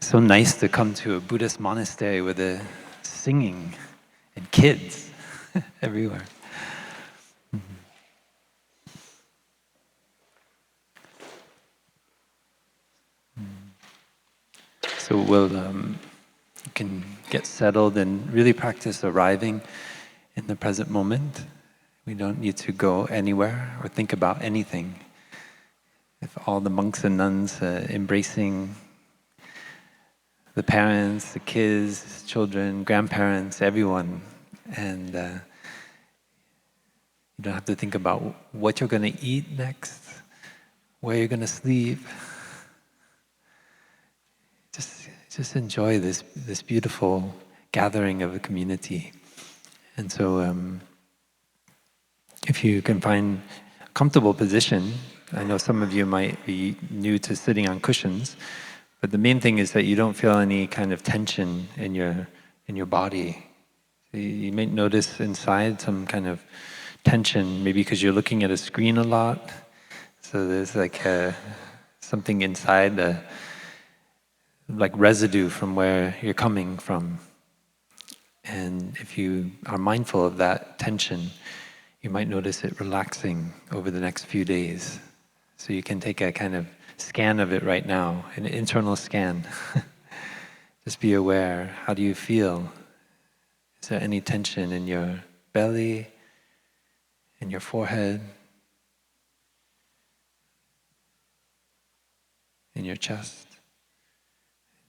So nice to come to a Buddhist monastery with the singing and kids everywhere. So you can get settled and really practice arriving in the present moment. We don't need to go anywhere or think about anything. If all the monks and nuns embracing the parents, the kids, children, grandparents, everyone, and you don't have to think about what you're going to eat next, where you're going to sleep. Just enjoy this beautiful gathering of a community. And so if you can find a comfortable position, I know some of you might be new to sitting on cushions, but the main thing is that you don't feel any kind of tension in your body. You may notice inside some kind of tension, maybe because you're looking at a screen a lot. So there's like something inside, like residue from where you're coming from. And if you are mindful of that tension, you might notice it relaxing over the next few days. So you can take a kind of scan of it right now, an internal scan. Just be aware, how do you feel? Is there any tension in your belly, in your forehead, in your chest?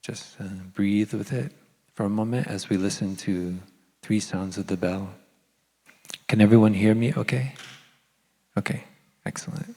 Just breathe with it for a moment as we listen to 3 sounds of the bell. Can everyone hear me okay? Okay, excellent.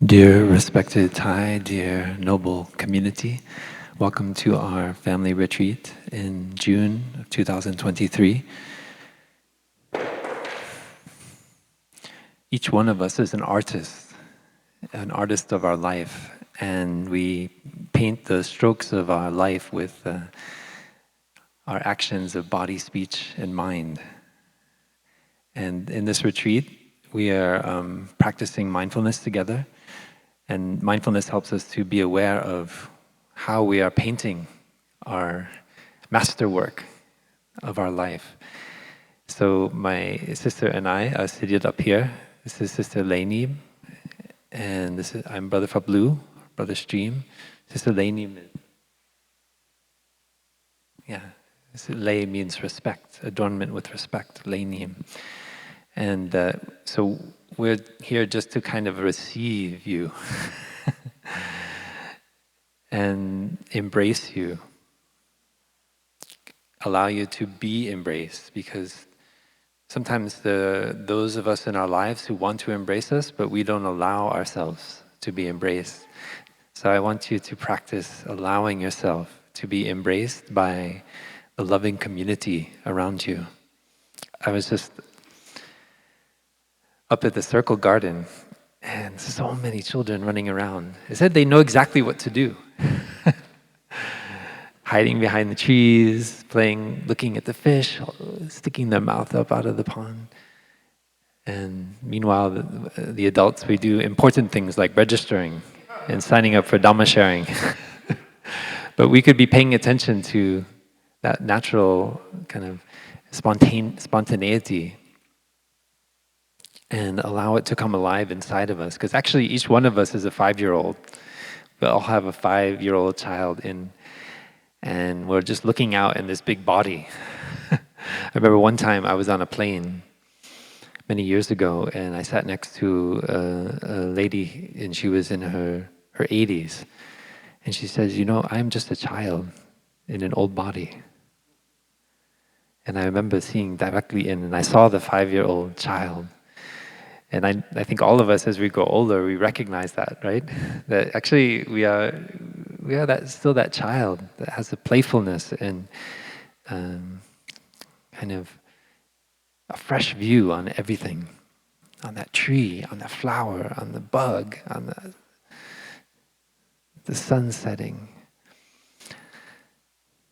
Dear respected Thai, dear noble community, welcome to our family retreat in June of 2023. Each one of us is an artist of our life, and we paint the strokes of our life with our actions of body, speech, and mind. And in this retreat, we are practicing mindfulness together. And mindfulness helps us to be aware of how we are painting our masterwork of our life. So my sister and I are seated up here. This is Sister Nghiem, and I'm Brother Phap, Brother Stream. Sister Nghiem Lei means respect, adornment with respect, Nghiem. And so we're here just to kind of receive you and embrace you, allow you to be embraced, because sometimes those of us in our lives who want to embrace us, but we don't allow ourselves to be embraced. So I want you to practice allowing yourself to be embraced by the loving community around you. I was just up at the Circle Garden, and so many children running around. It said they know exactly what to do. Hiding behind the trees, playing, looking at the fish, sticking their mouth up out of the pond. And meanwhile, the adults, we do important things like registering and signing up for Dhamma sharing. But we could be paying attention to that natural kind of spontaneity and allow it to come alive inside of us. Because actually each one of us is a 5-year-old. We all have a 5-year-old child and we're just looking out in this big body. I remember one time I was on a plane many years ago and I sat next to a lady and she was in her 80s. And she says, you know, I'm just a child in an old body. And I remember seeing directly in, and I saw the 5-year-old child. And I think all of us, as we grow older, we recognize that, right? That actually we are still that child that has the playfulness and kind of a fresh view on everything, on that tree, on that flower, on the bug, on the sun setting.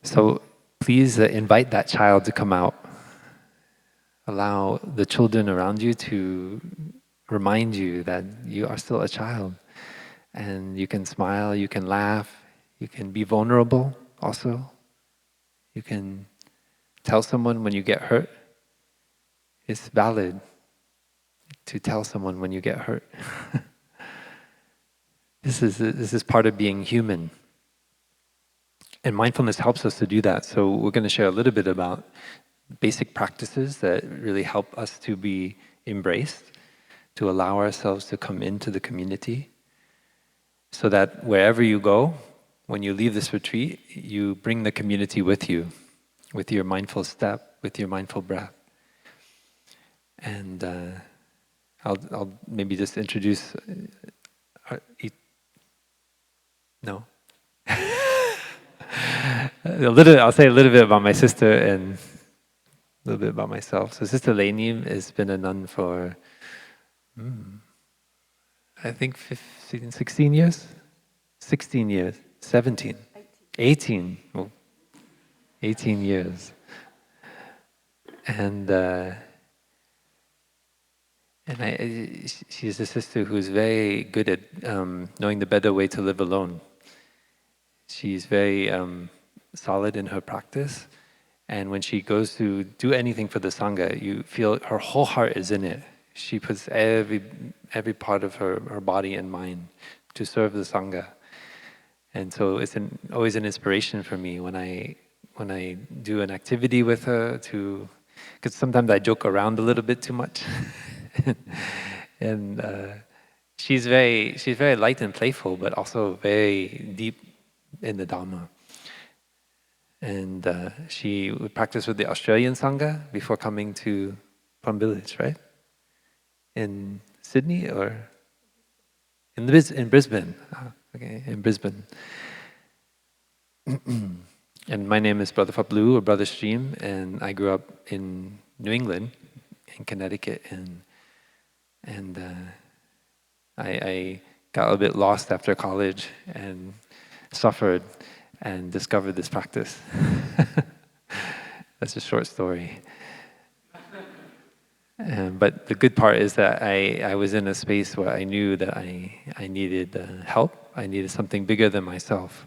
So please invite that child to come out. Allow the children around you to remind you that you are still a child. And you can smile, you can laugh, you can be vulnerable also. You can tell someone when you get hurt. It's valid to tell someone when you get hurt. This is part of being human. And mindfulness helps us to do that. So we're going to share a little bit about basic practices that really help us to be embraced, to allow ourselves to come into the community, so that wherever you go, when you leave this retreat, you bring the community with you, with your mindful step, with your mindful breath. And I'll maybe just introduce... No? I'll say a little bit about my sister and a little bit about myself. So Sister Nghiem has been a nun for, I think 15, 16 years? 16 years, 17, 18, well, 18 years. And she's a sister who's very good at knowing the better way to live alone. She's very solid in her practice, and when she goes to do anything for the Sangha, you feel her whole heart is in it. She puts every part of her body and mind to serve the Sangha. And so it's always an inspiration for me when I do an activity with her, because sometimes I joke around a little bit too much. And she's very light and playful, but also very deep in the Dhamma. And she would practice with the Australian Sangha before coming to Plum Village, right? In Sydney or in Brisbane? Oh, okay, in Brisbane. And my name is Brother Phap or Brother Stream, and I grew up in New England, in Connecticut, and I got a bit lost after college and suffered and discovered this practice. That's a short story. But the good part is that I was in a space where I knew that I needed help. I needed something bigger than myself.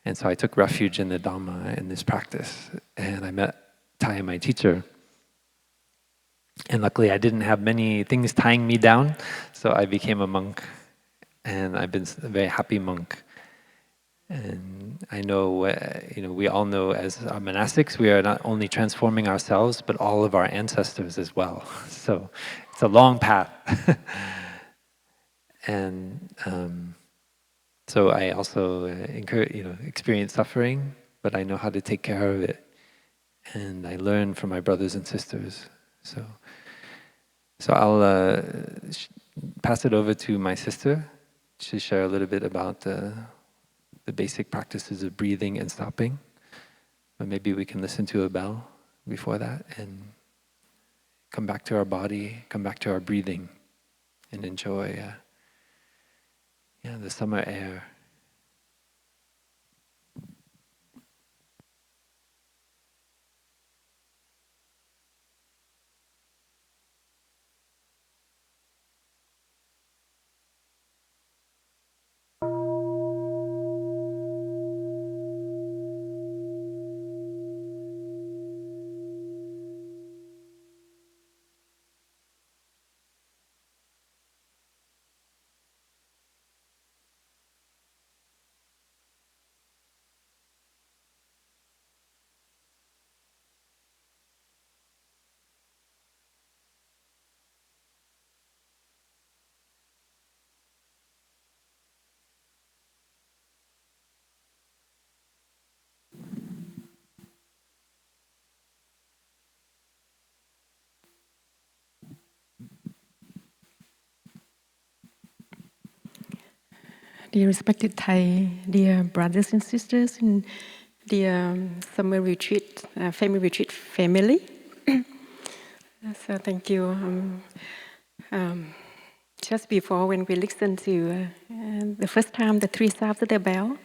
And so I took refuge in the Dhamma, in this practice. And I met Thai, my teacher. And luckily I didn't have many things tying me down, so I became a monk. And I've been a very happy monk. And I know, we all know as our monastics, we are not only transforming ourselves, but all of our ancestors as well. So it's a long path. And so I also experience suffering, but I know how to take care of it. And I learn from my brothers and sisters. So I'll pass it over to my sister to share a little bit about the basic practices of breathing and stopping. But maybe we can listen to a bell before that and come back to our body, come back to our breathing and enjoy the summer air. Dear respected Thai, dear brothers and sisters, and dear summer retreat, family retreat family. So thank you. Just before when we listened to the first time the three sounds of the bell,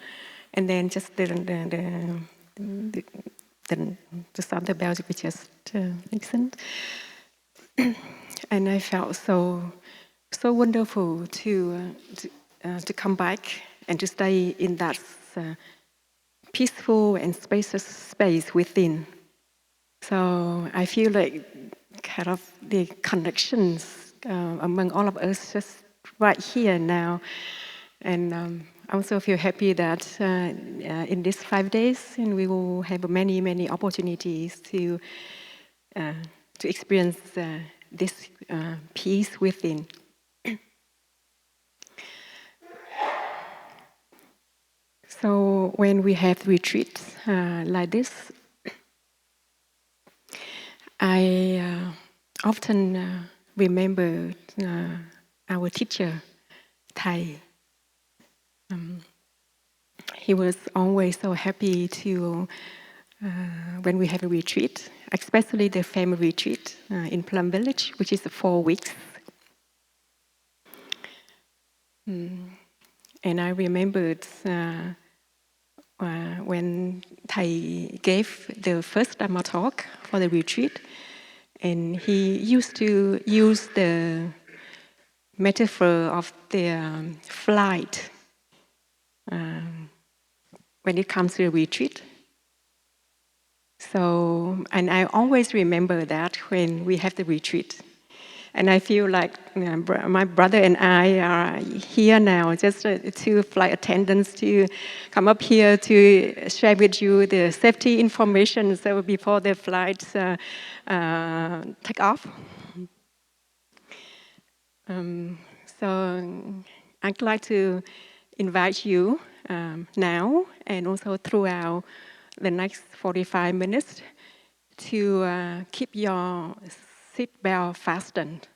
and then just the sound of the bells we just listened, and I felt so wonderful to come back and to stay in that peaceful and spacious space within. So I feel like kind of the connections among all of us just right here now. And I also feel happy that in these 5 days, and we will have many opportunities to experience this peace within. So when we have retreats like this, I often remember our teacher, Thai. He was always so happy to, when we have a retreat, especially the family retreat in Plum Village, which is 4 weeks. And I remembered when Thai gave the first Dhamma talk for the retreat, and he used to use the metaphor of the flight when it comes to a retreat. So, and I always remember that when we have the retreat. And I feel like my brother and I are here now, just two flight attendants to come up here to share with you the safety information so before the flight take off. So I'd like to invite you now and also throughout the next 45 minutes to keep your seatbelt fastened.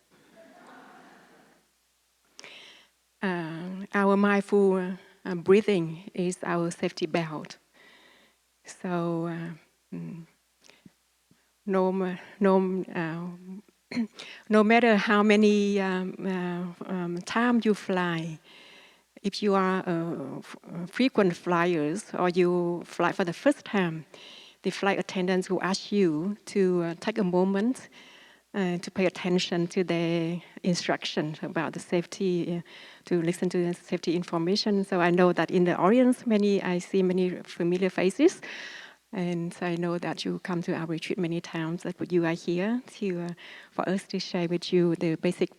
Our mindful breathing is our safety belt. So no matter how many times you fly, if you are frequent flyers or you fly for the first time, the flight attendants will ask you to take a moment to pay attention to their instructions about the safety, to listen to the safety information. So I know that in the audience, I see many familiar faces. And I know that you come to our retreat many times, that you are here for us to share with you the basic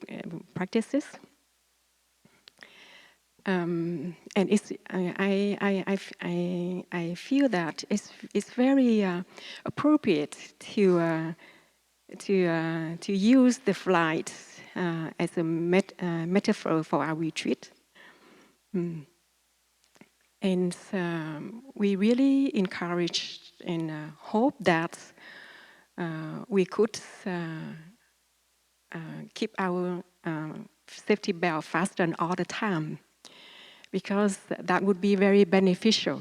practices. And I feel that it's very appropriate to use the flight as a metaphor for our retreat. And we really encourage and hope that we could keep our safety belt fastened all the time, because that would be very beneficial.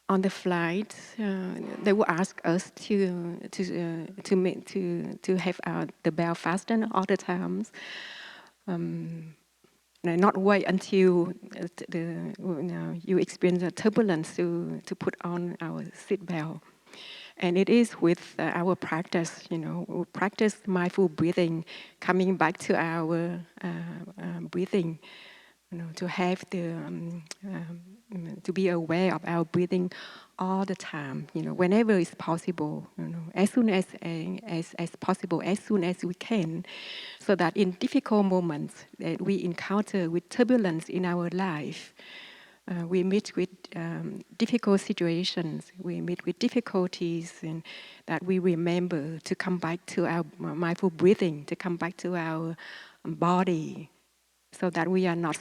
on the flight, they will ask us to have the bell fastened all the times. Not wait until you experience the turbulence to put on our seat belt. And it is with our practice, we practice mindful breathing, coming back to our breathing, to have to be aware of our breathing all the time, whenever it's possible, as soon as possible, as soon as we can, so that in difficult moments that we encounter with turbulence in our life, we meet with difficult situations, we meet with difficulties, and that we remember to come back to our mindful breathing, to come back to our body, so that we are not,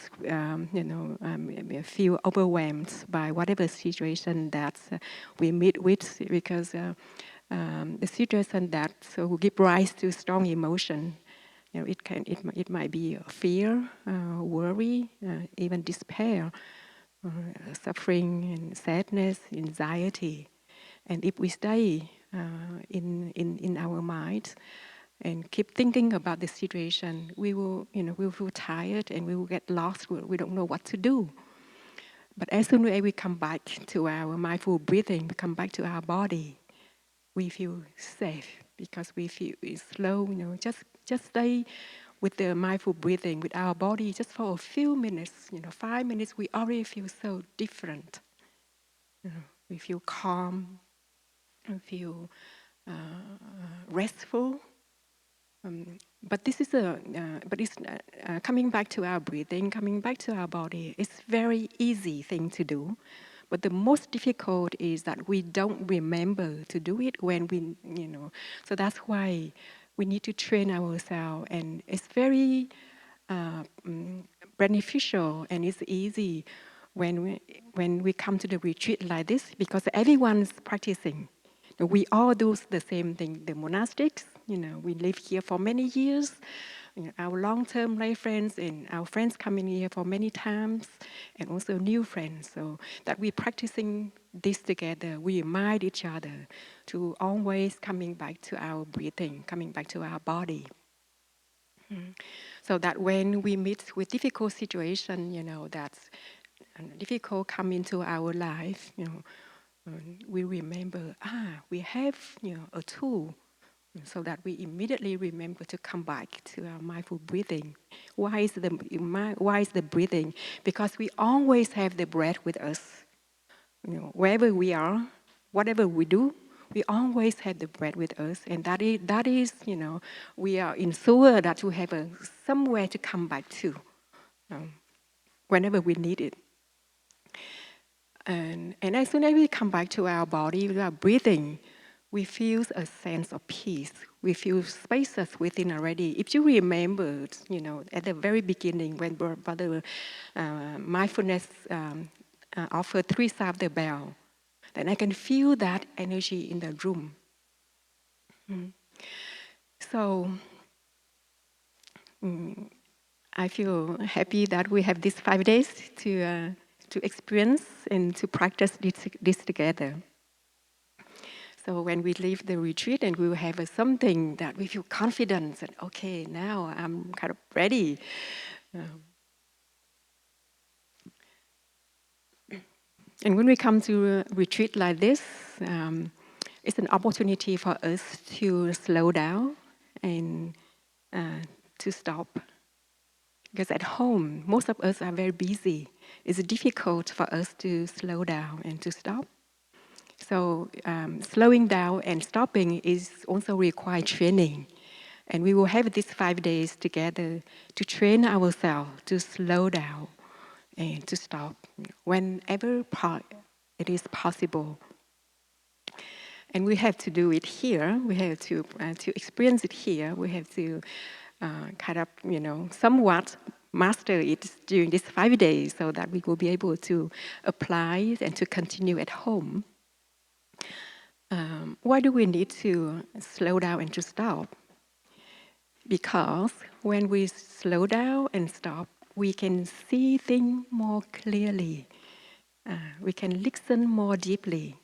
feel overwhelmed by whatever situation that we meet with, because the situation that will give rise to strong emotion, it might be fear, worry, even despair, suffering, and sadness, anxiety, and if we stay in our minds and keep thinking about the situation, we will feel tired and we will get lost. We don't know what to do. But as soon as we come back to our mindful breathing, we come back to our body, we feel safe because we feel it's slow. Just stay with the mindful breathing with our body just for a few minutes. 5 minutes, we already feel so different. We feel calm, we feel restful. But this is coming back to our breathing, coming back to our body. It's very easy thing to do, but the most difficult is that we don't remember to do it when we, So that's why we need to train ourselves, and it's very beneficial and it's easy when we come to the retreat like this, because everyone's practicing. We all do the same thing. The monastics, we live here for many years. Our long-term lay friends and our friends coming here for many times, and also new friends. So that we're practicing this together, we remind each other to always coming back to our breathing, coming back to our body. So that when we meet with difficult situation, that's difficult come into our life, we remember, we have, a tool, so that we immediately remember to come back to our mindful breathing. Why is the breathing? Because we always have the breath with us. Wherever we are, whatever we do, we always have the breath with us, and that is, we are ensured that we have somewhere to come back to, whenever we need it. And as soon as we come back to our body, we are breathing, we feel a sense of peace. We feel spaces within already. If you remember, at the very beginning when Brother Mindfulness offered 3 sound the bell, then I can feel that energy in the room. So I feel happy that we have these 5 days to experience and to practice this together. So when we leave the retreat, and we will have something that we feel confident that, okay, now I'm kind of ready. And when we come to a retreat like this, it's an opportunity for us to slow down and to stop. Because at home, most of us are very busy. It's difficult for us to slow down and to stop. So slowing down and stopping is also require training. And we will have these 5 days together to train ourselves to slow down and to stop whenever it is possible. And we have to do it here. We have to experience it here. We have to kind of, somewhat master it during these 5 days, so that we will be able to apply and to continue at home. Why do we need to slow down and to stop? Because when we slow down and stop, we can see things more clearly. we can listen more deeply.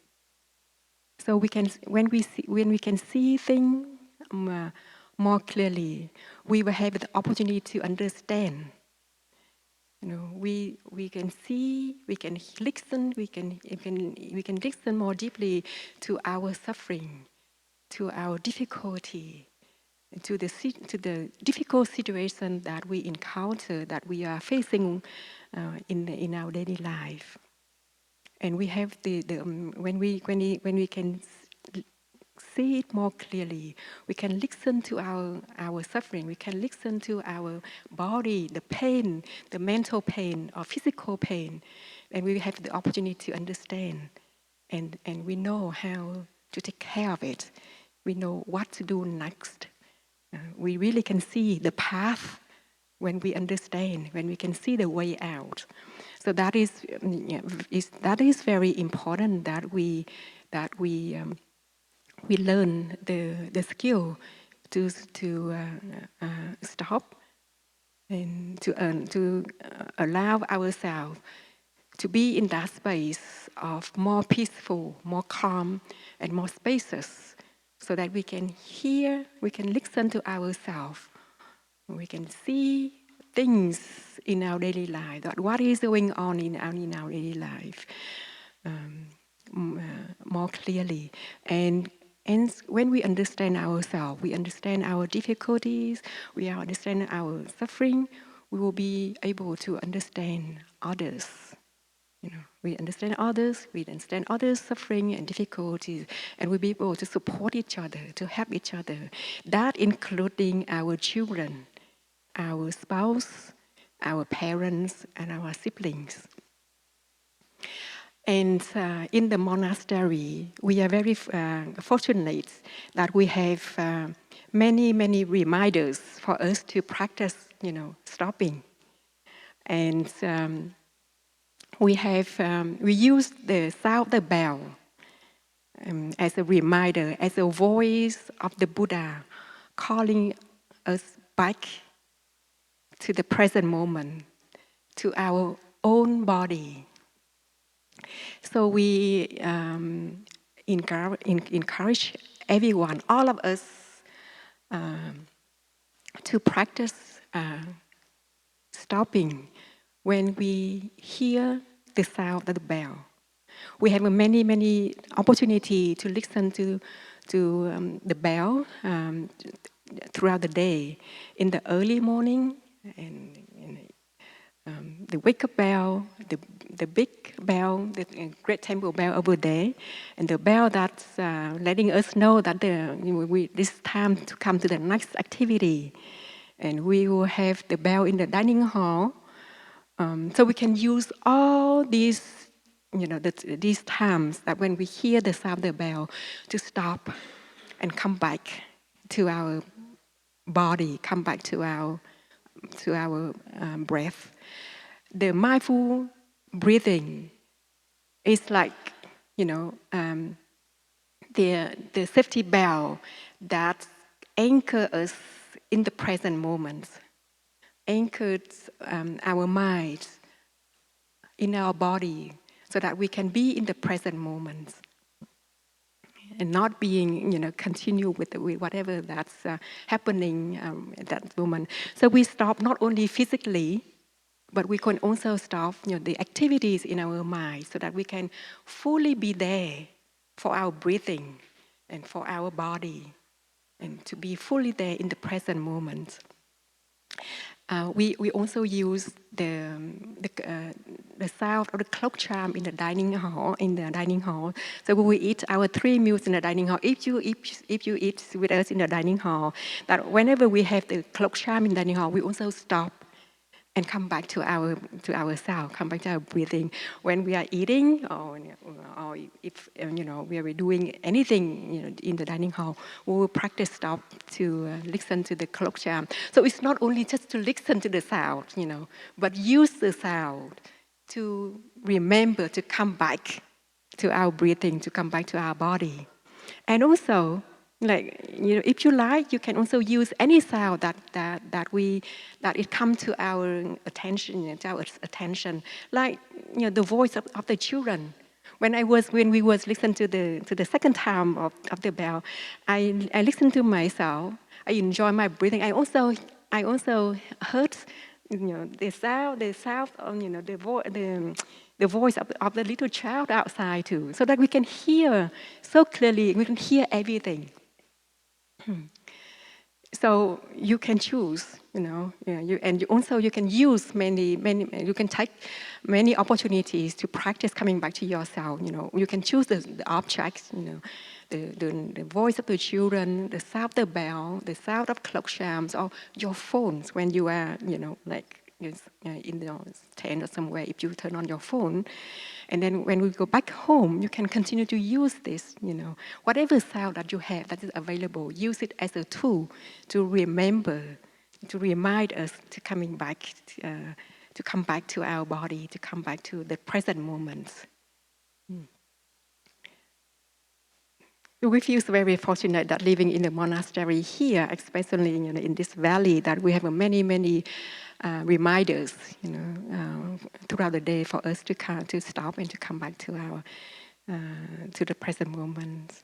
So we can, when we can see things more clearly, we will have the opportunity to understand. We can see, we can listen, we can listen more deeply to our suffering, to our difficulty, to the difficult situation that we encounter, that we are facing in our daily life. And we have when we can see it more clearly, we can listen to our suffering, we can listen to our body, the pain, the mental pain or physical pain, and we have the opportunity to understand, and we know how to take care of it. We know what to do next. We really can see the path when we understand, when we can see the way out. So that is very important that we learn the skill to stop and to allow ourselves to be in that space of more peaceful, more calm, and more spacious, so that we can hear, we can listen to ourselves, we can see things in our daily life, that what is going on in our daily life more clearly. And when we understand ourselves, we understand our difficulties, we understand our suffering, we will be able to understand others. We understand others' suffering and difficulties, and we'll be able to support each other, to help each other. That including our children, our spouse, our parents, and our siblings. And in the monastery, we are very fortunate that we have many reminders for us to practice, stopping. And we use the sound of the bell as a reminder, as a voice of the Buddha calling us back to the present moment, to our own body. So we encourage everyone, all of us, to practice stopping when we hear the sound of the bell. We have many opportunity to listen to the bell throughout the day, in the early morning, and the wake-up bell, the big bell, the great temple bell over there, and the bell that's letting us know that this time to come to the next activity. And we will have the bell in the dining hall. So we can use all these, these times that when we hear the sound of the bell to stop and come back to our body, come back to our breath. The mindful breathing is like, the safety bell that anchors us in the present moment, anchors our mind in our body, so that we can be in the present moment and not being, continue with whatever that's happening at that moment. So we stop not only physically, but we can also stop, the activities in our mind, so that we can fully be there for our breathing and for our body, and to be fully there in the present moment. We also use the sound of the clock chime in the dining hall. So when we eat our 3 meals in the dining hall, if you eat with us in the dining hall, that whenever we have the clock chime in the dining hall, we also stop and come back to ourselves, come back to our breathing. When we are eating, or if we are doing anything in the dining hall, we will practice stop to listen to the clock chime. So it's not only just to listen to the sound, but use the sound to remember to come back to our breathing, to come back to our body. And also, Like, if you like, you can also use any sound that it come to our attention, like the voice of the children. When we was listen to the second time of the bell, I listened to myself. I enjoy my breathing. I also heard the sound of the voice of the little child outside too, so that we can hear so clearly. We can hear everything. So you can choose, you can use you can take many opportunities to practice coming back to yourself. You can choose the objects, the voice of the children, the sound of the bell, the sound of clock chimes, or your phones when you are, like in the tent or somewhere. If you turn on your phone, and then when we go back home, you can continue to use this, whatever sound that you have that is available, use it as a tool to remember, to remind us to coming back, to come back to our body, to come back to the present moment. We feel very fortunate that living in the monastery here, especially in this valley, that we have many reminders, throughout the day for us to stop and to come back to our to the present moment.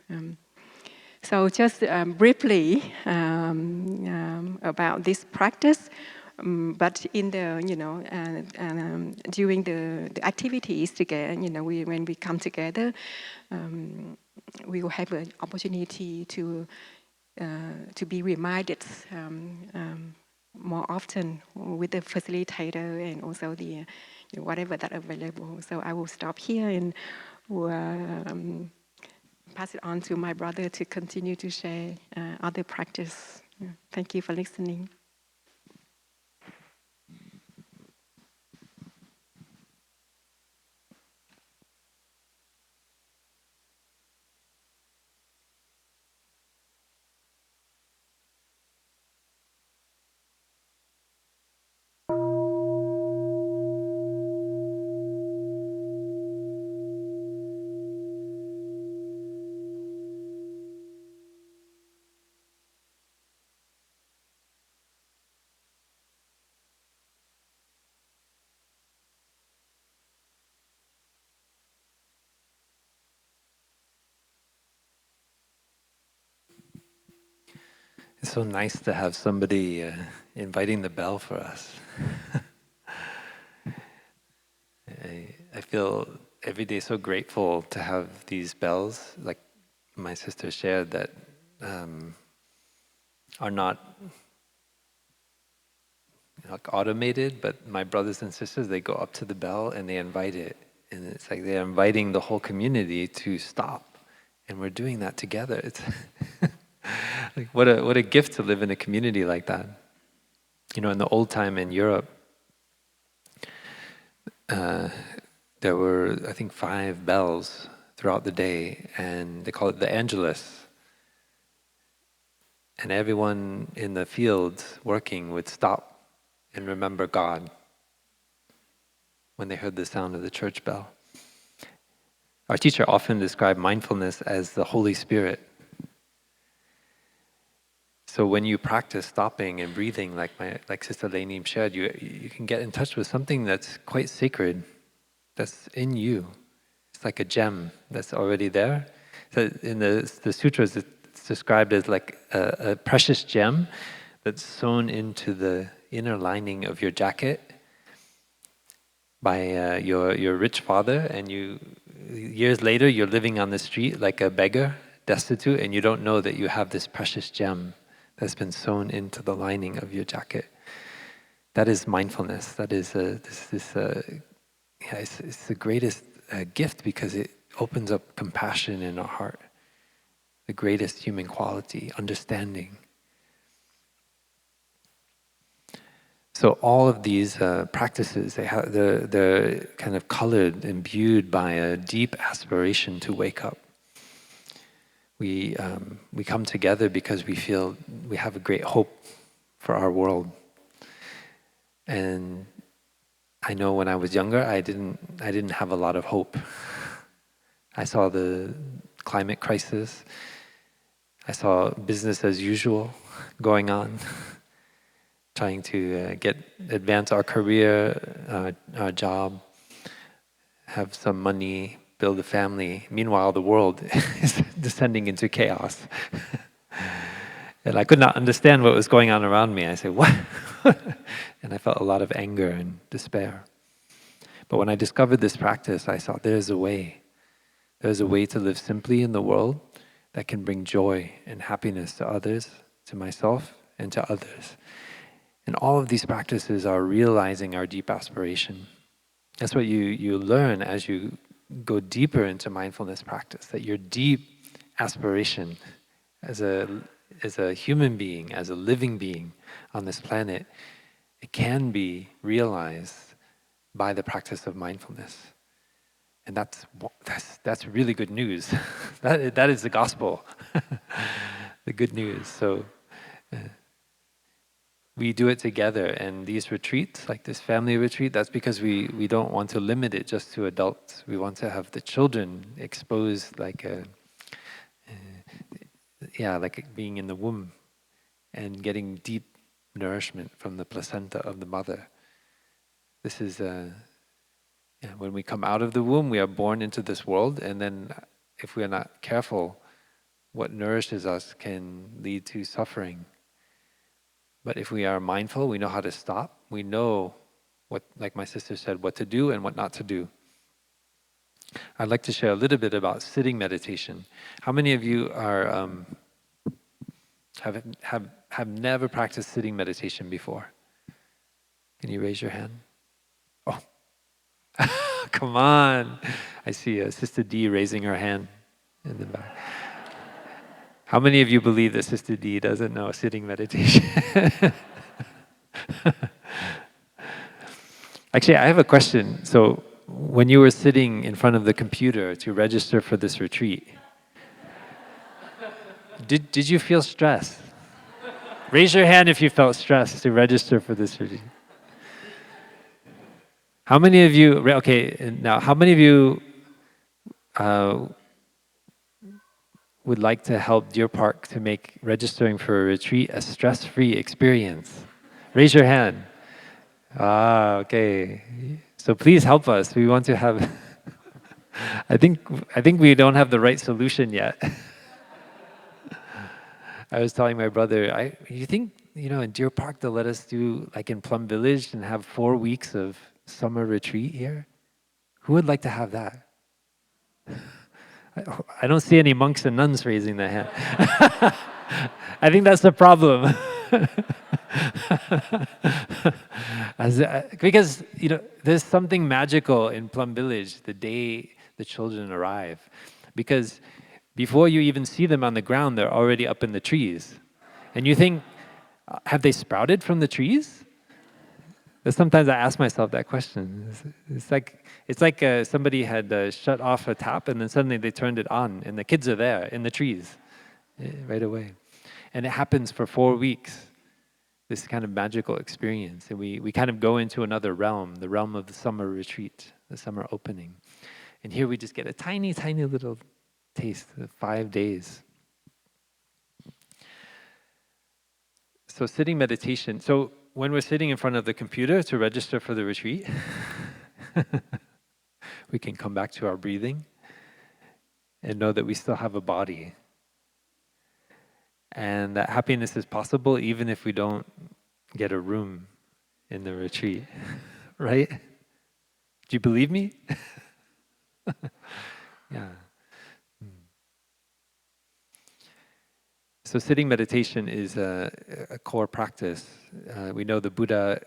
So just briefly about this practice. But in the during the activities together, when we come together, we will have an opportunity to be reminded more often with the facilitator and also the whatever that available. So I will stop here and will pass it on to my brother to continue to share other practice. Thank you for listening. It's so nice to have somebody inviting the bell for us. I feel every day so grateful to have these bells, like my sister shared, that are not like automated, but my brothers and sisters, they go up to the bell and they invite it. And it's like they're inviting the whole community to stop. And we're doing that together. It's like what a gift to live in a community like that. In the old time in Europe, there were, I think, 5 bells throughout the day, and they call it the Angelus. And everyone in the fields working would stop and remember God when they heard the sound of the church bell. Our teacher often described mindfulness as the Holy Spirit. So when you practice stopping and breathing, like Sister Nghiem shared, you can get in touch with something that's quite sacred, that's in you. It's like a gem that's already there. So in the sutras, it's described as like a precious gem that's sewn into the inner lining of your jacket by your rich father, and years later you're living on the street like a beggar, destitute, and you don't know that you have this precious gem that's been sewn into the lining of your jacket. That is mindfulness. That is it's the greatest gift, because it opens up compassion in our heart, the greatest human quality, understanding. So all of these practices, they're kind of colored, imbued by a deep aspiration to wake up. We come together because we feel we have a great hope for our world. And I know when I was younger, I didn't have a lot of hope. I saw the climate crisis. I saw business as usual going on, trying to advance our career, our job, have some money, build a family. Meanwhile, the world is descending into chaos. And I could not understand what was going on around me. I said, what? And I felt a lot of anger and despair. But when I discovered this practice, I saw there's a way. There's a way to live simply in the world that can bring joy and happiness to others, to myself, and to others. And all of these practices are realizing our deep aspiration. That's what you learn as you go deeper into mindfulness practice, that your deep aspiration as a human being, as a living being on this planet, it can be realized by the practice of mindfulness. And that's really good news. that is the gospel, the good news. So we do it together, and these retreats, like this family retreat, that's because we don't want to limit it just to adults. We want to have the children exposed like being in the womb and getting deep nourishment from the placenta of the mother. This is when we come out of the womb, we are born into this world, and then if we are not careful, what nourishes us can lead to suffering. But if we are mindful, we know how to stop. We know what, like my sister said, what to do and what not to do. I'd like to share a little bit about sitting meditation. How many of you are have never practiced sitting meditation before? Can you raise your hand? Oh, come on! I see Sister D raising her hand in the back. How many of you believe that Sister D doesn't know sitting meditation? Actually, I have a question. So, when you were sitting in front of the computer to register for this retreat, did you feel stress? Raise your hand if you felt stressed to register for this retreat. How many of you, okay, now how many of you would like to help Deer Park to make registering for a retreat a stress-free experience? Raise your hand. Ah, okay. So please help us. We want to have. I think we don't have the right solution yet. I was telling my brother, you think in Deer Park they'll let us do like in Plum Village and have 4 weeks of summer retreat here? Who would like to have that? I don't see any monks and nuns raising their hand. I think that's the problem. Because there's something magical in Plum Village the day the children arrive, because before you even see them on the ground, they're already up in the trees, and you think, have they sprouted from the trees? But sometimes I ask myself that question. It's like somebody had shut off a tap, and then suddenly they turned it on, and the kids are there in the trees right away, and it happens for 4 weeks. This kind of magical experience, and we kind of go into another realm, the realm of the summer retreat, the summer opening. And here we just get a tiny, tiny little taste of 5 days. So sitting meditation. So when we're sitting in front of the computer to register for the retreat, we can come back to our breathing and know that we still have a body. And that happiness is possible even if we don't get a room in the retreat, right? Do you believe me? Yeah. So sitting meditation is a core practice. We know the Buddha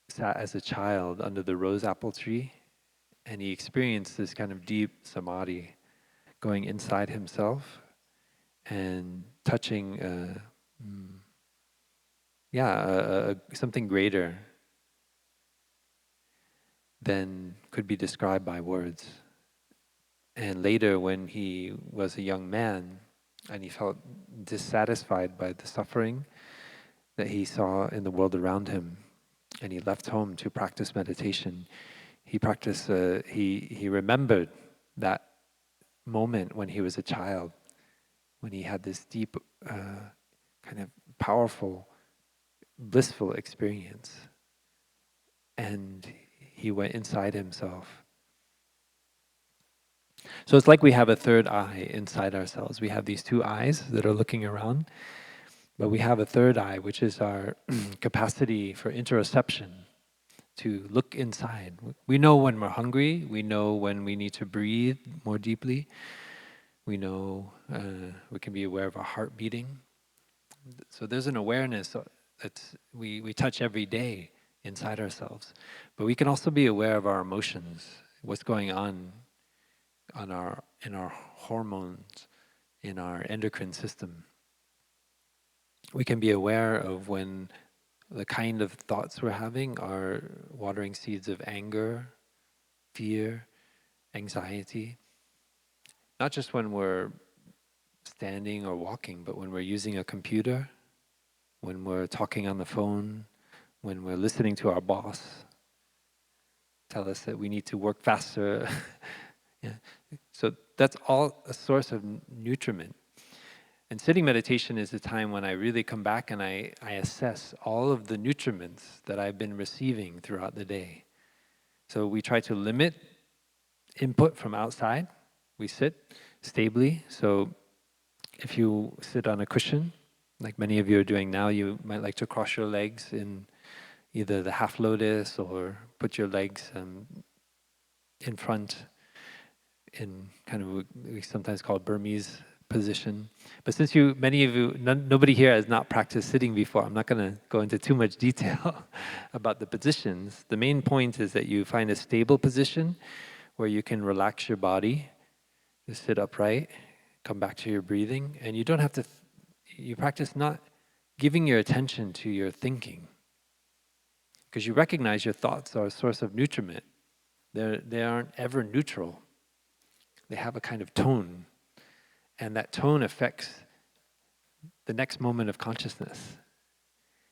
sat as a child under the rose apple tree, and he experienced this kind of deep samadhi, going inside himself and touching something greater than could be described by words. And later, when he was a young man and he felt dissatisfied by the suffering that he saw in the world around him, and he left home to practice meditation, he remembered that moment when he was a child, when he had this deep, kind of powerful, blissful experience. And he went inside himself. So it's like we have a third eye inside ourselves. We have these two eyes that are looking around, but we have a third eye, which is our capacity for interoception, to look inside. We know when we're hungry, we know when we need to breathe more deeply, we know we can be aware of our heart beating. So there's an awareness that we touch every day inside ourselves. But we can also be aware of our emotions, what's going on in our hormones, in our endocrine system. We can be aware of when the kind of thoughts we're having are watering seeds of anger, fear, anxiety. Not just when we're standing or walking, but when we're using a computer, when we're talking on the phone, when we're listening to our boss tell us that we need to work faster. Yeah. So that's all a source of nutriment. And sitting meditation is a time when I really come back and I assess all of the nutriments that I've been receiving throughout the day. So we try to limit input from outside. We sit stably. So if you sit on a cushion, like many of you are doing now, you might like to cross your legs in either the half lotus or put your legs in front in kind of what we sometimes call Burmese position. But since many of you, nobody here has not practiced sitting before, I'm not going to go into too much detail about the positions. The main point is that you find a stable position where you can relax your body, just sit upright, come back to your breathing, and you don't have to, you practice not giving your attention to your thinking, because you recognize your thoughts are a source of nutriment. They aren't ever neutral. They have a kind of tone, and that tone affects the next moment of consciousness.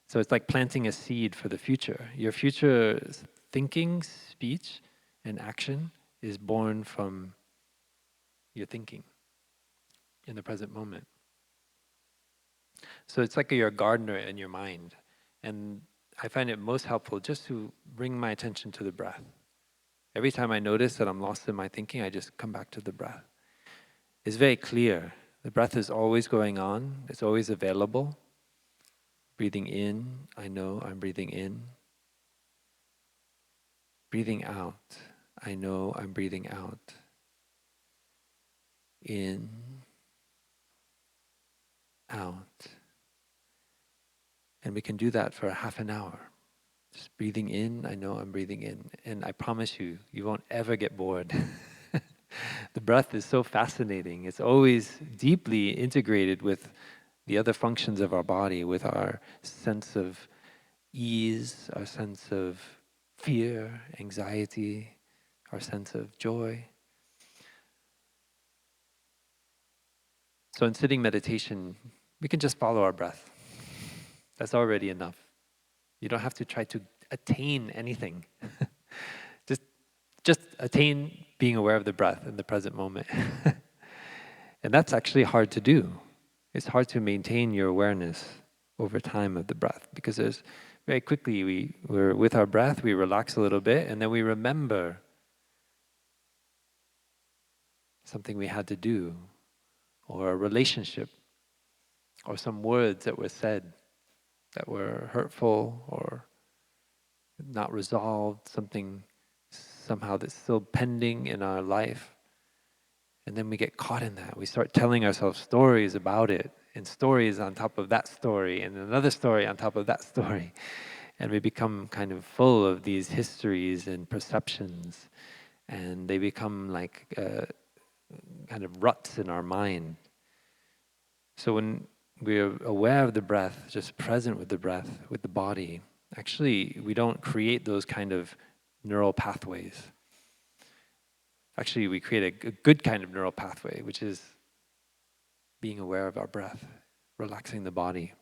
So it's like planting a seed for the future. Your future thinking, speech, and action is born from your thinking in the present moment. So it's like you're a gardener in your mind. And I find it most helpful just to bring my attention to the breath. Every time I notice that I'm lost in my thinking, I just come back to the breath. It's very clear. The breath is always going on. It's always available. Breathing in, I know I'm breathing in. Breathing out, I know I'm breathing out. In, out. And we can do that for half an hour. Just breathing in, I know I'm breathing in. And I promise you, you won't ever get bored. The breath is so fascinating. It's always deeply integrated with the other functions of our body, with our sense of ease, our sense of fear, anxiety, our sense of joy. So in sitting meditation, we can just follow our breath. That's already enough. You don't have to try to attain anything. just attain being aware of the breath in the present moment. And that's actually hard to do. It's hard to maintain your awareness over time of the breath, because there's very quickly we're with our breath, we relax a little bit, and then we remember something we had to do, or a relationship, or some words that were said that were hurtful or not resolved, something somehow that's still pending in our life. And then we get caught in that. We start telling ourselves stories about it, and stories on top of that story, and another story on top of that story. And we become kind of full of these histories and perceptions, and they become like kind of ruts in our mind. So when we're aware of the breath, just present with the breath, with the body, actually we don't create those kind of neural pathways. Actually, we create a good kind of neural pathway, which is being aware of our breath, relaxing the body.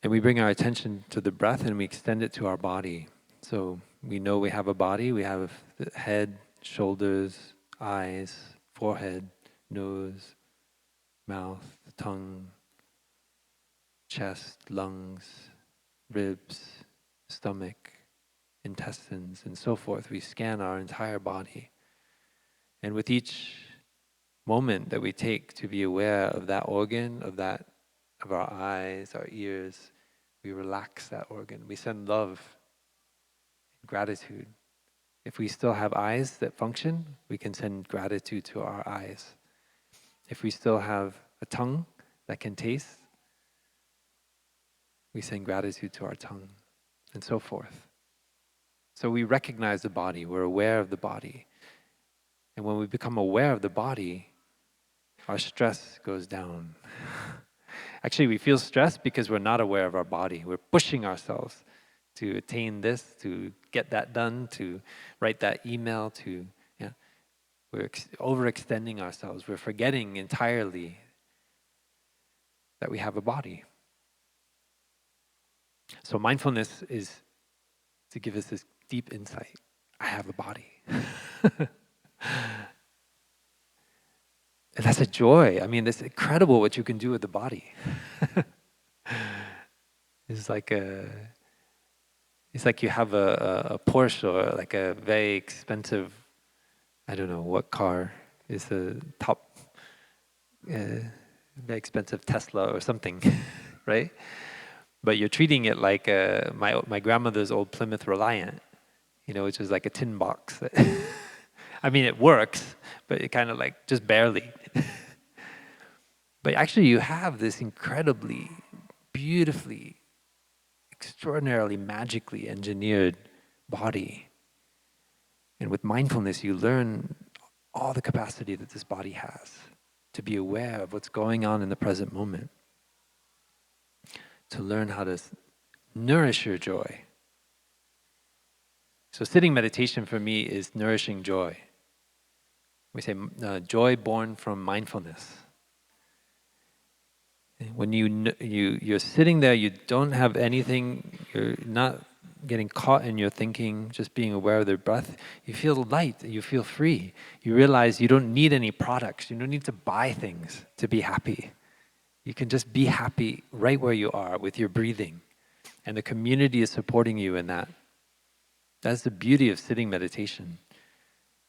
And we bring our attention to the breath and we extend it to our body. So we know we have a body, we have the head, shoulders, eyes, forehead, nose, mouth, tongue, chest, lungs, ribs, stomach, intestines, and so forth. We scan our entire body. And with each moment that we take to be aware of that organ, of our eyes, our ears, we relax that organ. We send love, gratitude. If we still have eyes that function, we can send gratitude to our eyes. If we still have a tongue that can taste, we send gratitude to our tongue, and so forth. So we recognize the body, we're aware of the body. And when we become aware of the body, our stress goes down. Actually, we feel stressed because we're not aware of our body. We're pushing ourselves to attain this, to get that done, to write that email, we're overextending ourselves. We're forgetting entirely that we have a body. So mindfulness is to give us this deep insight. I have a body. And that's a joy. I mean, it's incredible what you can do with the body. It's like you have a Porsche or like a very expensive, I don't know what car is the top, very expensive Tesla or something, right? But you're treating it like my grandmother's old Plymouth Reliant, which is like a tin box. I mean, it works, but it kind of like just barely. But actually, you have this incredibly, beautifully, extraordinarily, magically engineered body. And with mindfulness, you learn all the capacity that this body has to be aware of what's going on in the present moment, to learn how to nourish your joy. So sitting meditation for me is nourishing joy. We say joy born from mindfulness. When you're sitting there, you don't have anything, you're not getting caught in your thinking, just being aware of the breath, you feel light, you feel free. You realize you don't need any products, you don't need to buy things to be happy. You can just be happy right where you are with your breathing. And the community is supporting you in that. That's the beauty of sitting meditation.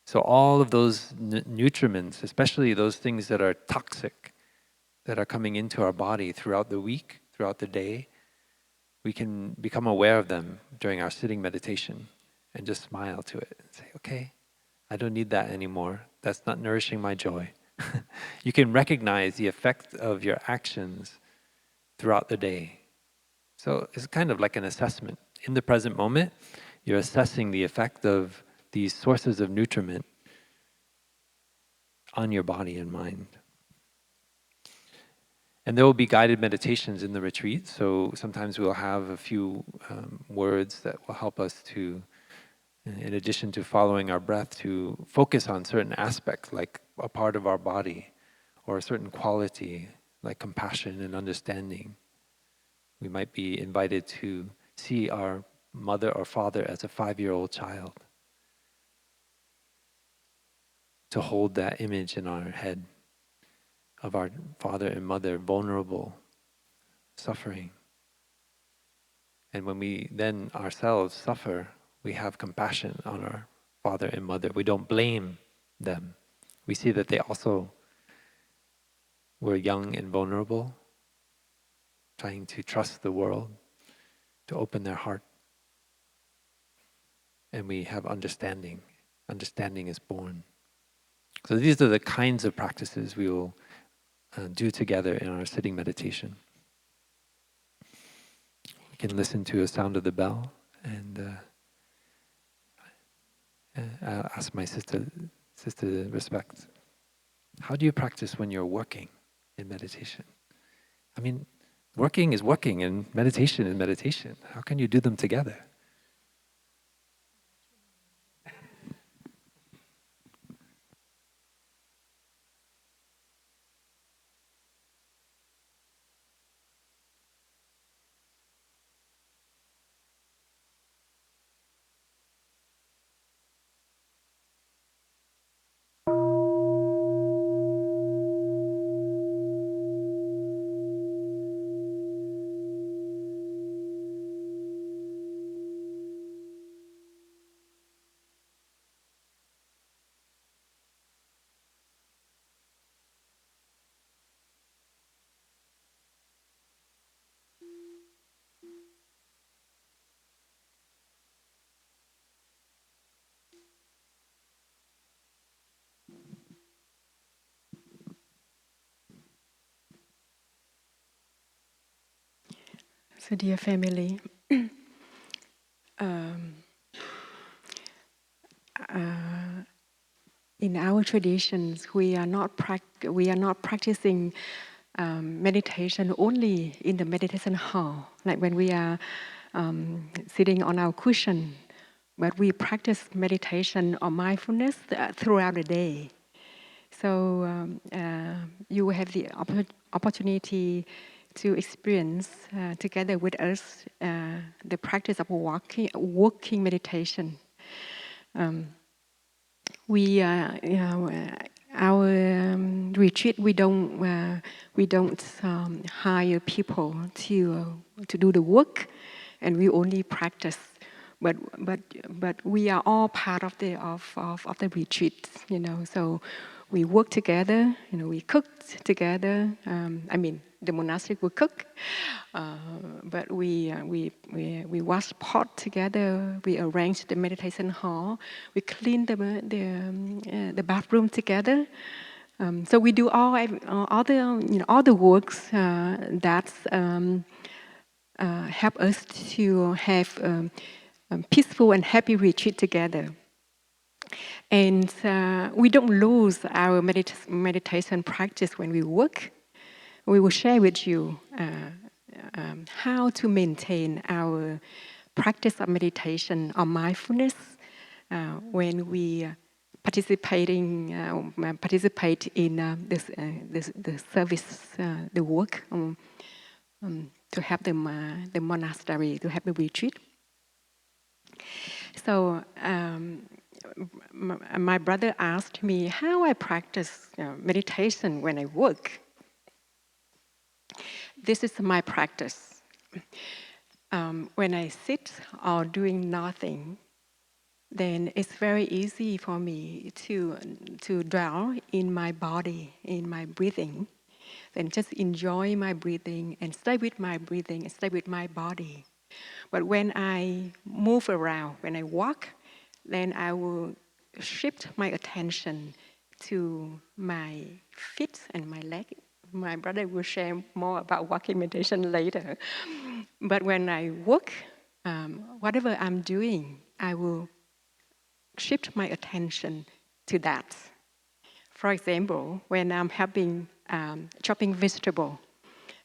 So all of those nutriments, especially those things that are toxic, that are coming into our body throughout the week, throughout the day, we can become aware of them during our sitting meditation and just smile to it and say, okay, I don't need that anymore. That's not nourishing my joy. You can recognize the effect of your actions throughout the day. So it's kind of like an assessment. In the present moment, you're assessing the effect of these sources of nutriment on your body and mind. And there will be guided meditations in the retreat, so sometimes we'll have a few words that will help us to, in addition to following our breath, to focus on certain aspects, like a part of our body, or a certain quality, like compassion and understanding. We might be invited to see our mother or father as a 5-year-old child, to hold that image in our head of our father and mother, vulnerable, suffering. And when we then ourselves suffer, we have compassion on our father and mother. We don't blame them. We see that they also were young and vulnerable, trying to trust the world, to open their heart. And we have understanding. Understanding is born. So these are the kinds of practices we will do together in our sitting meditation. We can listen to a sound of the bell, and I'll ask my sister Respect, how do you practice when you're working in meditation? I mean, working is working and meditation is meditation. How can you do them together? So, dear family, um, in our traditions, we are not practicing meditation only in the meditation hall, like when we are sitting on our cushion, but we practice meditation or mindfulness throughout the day. So you will have the opportunity to experience together with us the practice of walking meditation. We our retreat, we don't hire people to do the work, and we only practice. But we are all part of the retreat, So we work together, we cook together. The monastery will cook, but we wash pot together. We arrange the meditation hall. We clean the bathroom together. So we do all the works that help us to have peaceful and happy retreat together. And we don't lose our meditation practice when we work. We will share with you how to maintain our practice of meditation or mindfulness when we participate in the service, the work to have the monastery, to have the retreat. So my brother asked me how I practice meditation when I work. This is my practice. When I sit or doing nothing, then it's very easy for me to dwell in my body, in my breathing, then just enjoy my breathing and stay with my breathing and stay with my body. But when I move around, when I walk, then I will shift my attention to my feet and my leg. My brother will share more about walking meditation later. But when I walk, whatever I'm doing, I will shift my attention to that. For example, when I'm helping chopping vegetable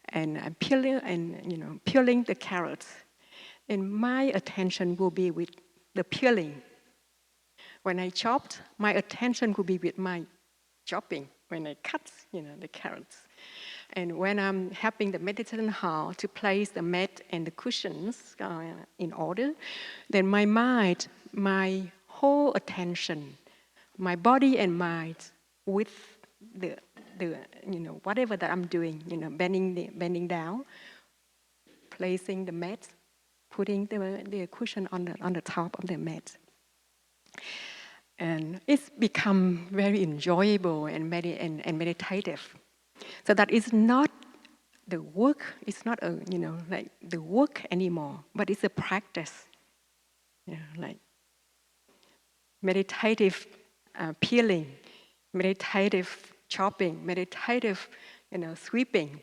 and I'm peeling the carrots, and my attention will be with the peeling. When I chopped, my attention will be with my chopping. When I cut, the carrots. And when I'm helping the meditation hall to place the mat and the cushions in order, then my mind, my whole attention, my body and mind, with the whatever that I'm doing, bending down, placing the mat, putting the cushion on the top of the mat. And it's become very enjoyable and meditative. So that is not the work, it's not like the work anymore, but it's a practice. Like meditative peeling, meditative chopping, meditative sweeping.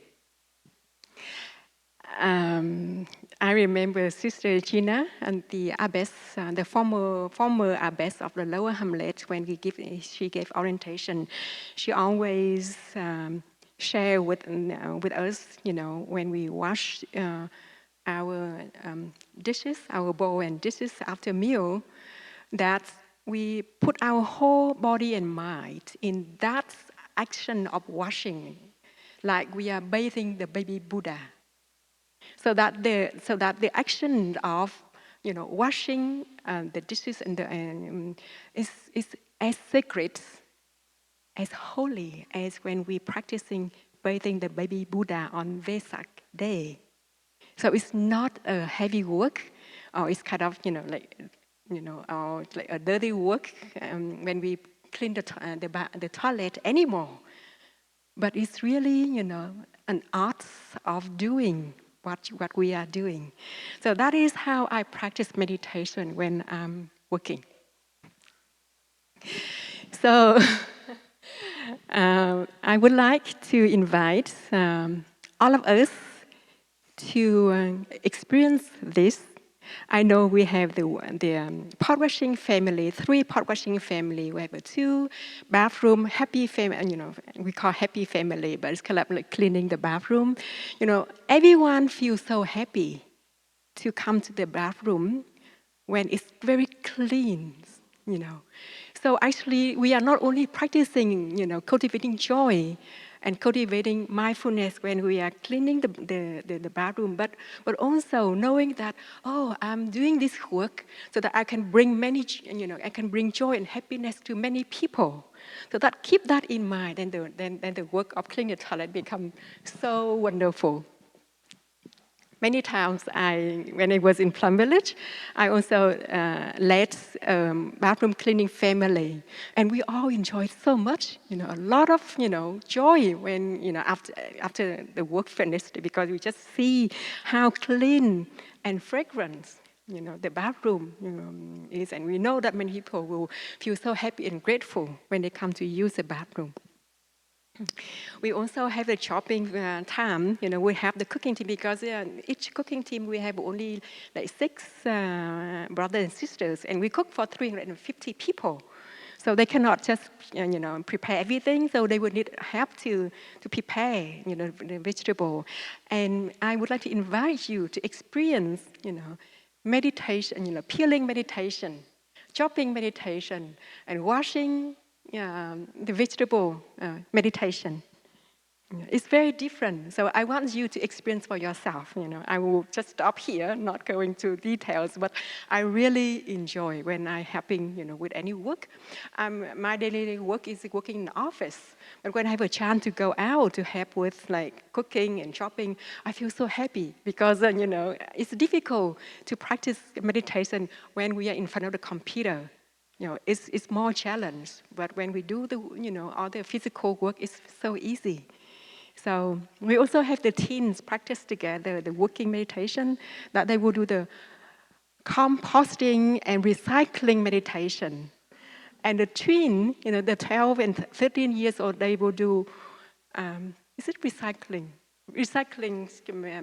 I remember Sister Gina and the abbess, the former abbess of the Lower Hamlet, when she gave orientation, she always share with us, when we wash our dishes, our bowl and dishes after meal, that we put our whole body and mind in that action of washing, like we are bathing the baby Buddha. So that the action of washing the dishes and is as sacred, as holy as when we practicing bathing the baby Buddha on Vesak day. So it's not a heavy work, or it's kind of or like a dirty work when we clean the toilet anymore. But it's really an art of doing what we are doing. So that is how I practice meditation when I'm working. So I would like to invite all of us to experience this, I know we have the pot washing family, 3 pot washing family. We have a 2 bathroom happy family. You know, we call happy family, but it's kind of like cleaning the bathroom. You know, everyone feels so happy to come to the bathroom when it's very clean. You know, so actually we are not only practicing, you know, cultivating joy and cultivating mindfulness when we are cleaning the bathroom, but also knowing that, oh, I'm doing this work so that I can bring you know, I can bring joy and happiness to many people. So that keep that in mind, and then the work of cleaning the toilet become so wonderful. Many times, when I was in Plum Village, I also led bathroom cleaning family, and we all enjoyed so much. You know, a lot of joy when after the work finished, because we just see how clean and fragrant the bathroom is, and we know that many people will feel so happy and grateful when they come to use the bathroom. We also have the shopping time. You know, we have the cooking team, because each cooking team we have only like 6 brothers and sisters, and we cook for 350 people. So they cannot just prepare everything. So they would need help to prepare the vegetable. And I would like to invite you to experience meditation, peeling meditation, chopping meditation, and washing the vegetable meditation. It's very different. So I want you to experience for yourself. I will just stop here, not go into details, but I really enjoy when I'm helping, with any work. My daily work is working in the office, but when I have a chance to go out to help with like cooking and shopping, I feel so happy, because it's difficult to practice meditation when we are in front of the computer. It's more challenge, but when we do the all the physical work, it's so easy. So we also have the teens practice together the working meditation, that they will do the composting and recycling meditation. And the twin, the 12 and 13 years old, they will do, is it recycling? Recycling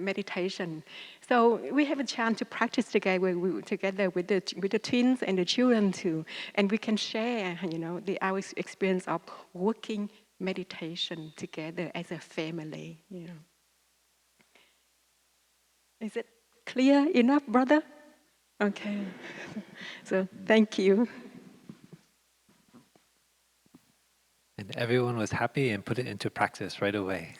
meditation. So we have a chance to practice together with the twins and the children too, and we can share, our experience of working meditation together as a family. Is it clear enough, brother? Okay. So thank you. And everyone was happy and put it into practice right away.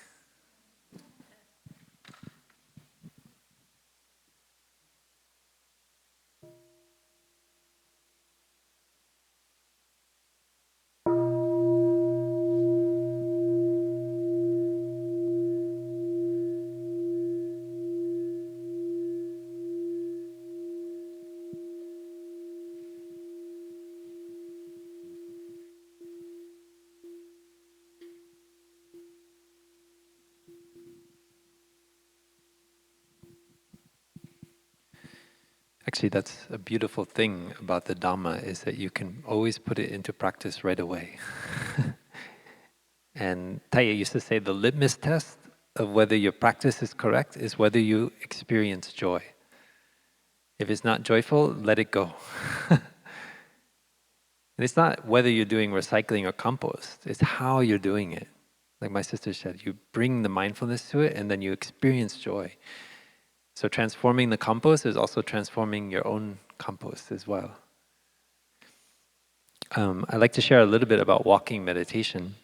Actually, that's a beautiful thing about the Dhamma, is that you can always put it into practice right away. And Taya used to say the litmus test of whether your practice is correct is whether you experience joy. If it's not joyful, let it go. And it's not whether you're doing recycling or compost, it's how you're doing it. Like my sister said, you bring the mindfulness to it and then you experience joy. So transforming the compost is also transforming your own compost as well. I'd like to share a little bit about walking meditation.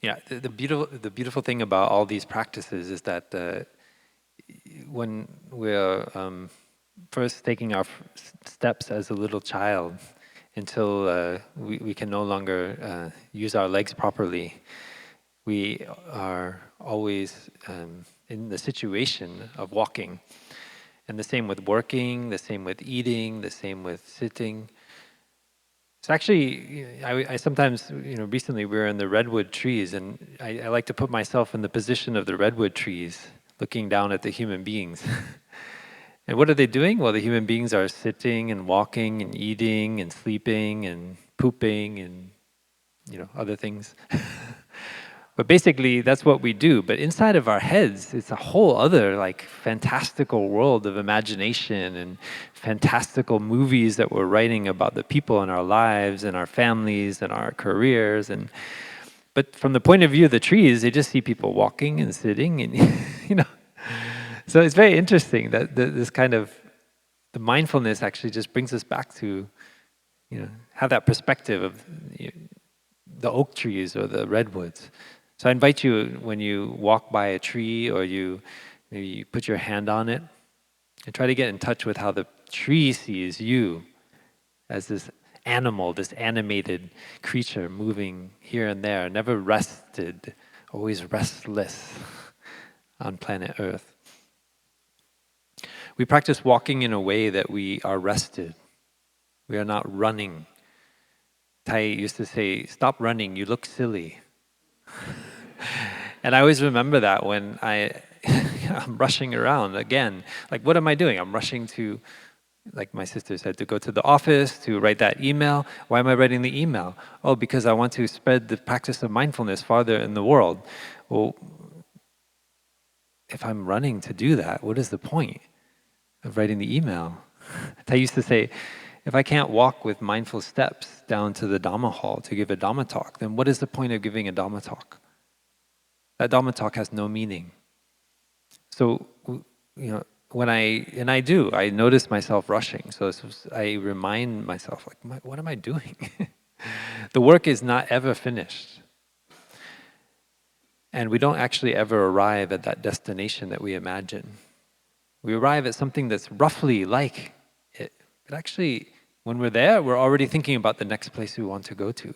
Yeah, the beautiful thing about all these practices is that when we're first taking our steps as a little child, until we can no longer use our legs properly, we are always in the situation of walking. And the same with working, the same with eating, the same with sitting. So actually, I sometimes, recently we were in the redwood trees, and I like to put myself in the position of the redwood trees, looking down at the human beings. And what are they doing? Well, the human beings are sitting and walking and eating and sleeping and pooping and other things. But basically, that's what we do. But inside of our heads, it's a whole other like fantastical world of imagination and fantastical movies that we're writing about the people in our lives and our families and our careers. But from the point of view of the trees, they just see people walking and sitting, and you know. So it's very interesting that this kind of the mindfulness actually just brings us back to, have that perspective of the oak trees or the redwoods. So I invite you, when you walk by a tree or maybe you put your hand on it, and try to get in touch with how the tree sees you as this animal, this animated creature moving here and there, never rested, always restless on planet Earth. We practice walking in a way that we are rested. We are not running. Tai used to say, "Stop running, you look silly." And I always remember that when I'm rushing around again. Like, what am I doing? I'm rushing to, like my sister said, to go to the office, to write that email. Why am I writing the email? Oh, because I want to spread the practice of mindfulness farther in the world. Well, if I'm running to do that, what is the point of writing the email? I used to say, if I can't walk with mindful steps down to the Dhamma hall to give a Dhamma talk, then what is the point of giving a Dhamma talk? That Dhamma talk has no meaning. So, when I notice myself rushing. So I remind myself, like, what am I doing? The work is not ever finished. And we don't actually ever arrive at that destination that we imagine. We arrive at something that's roughly like it. But actually, when we're there, we're already thinking about the next place we want to go to.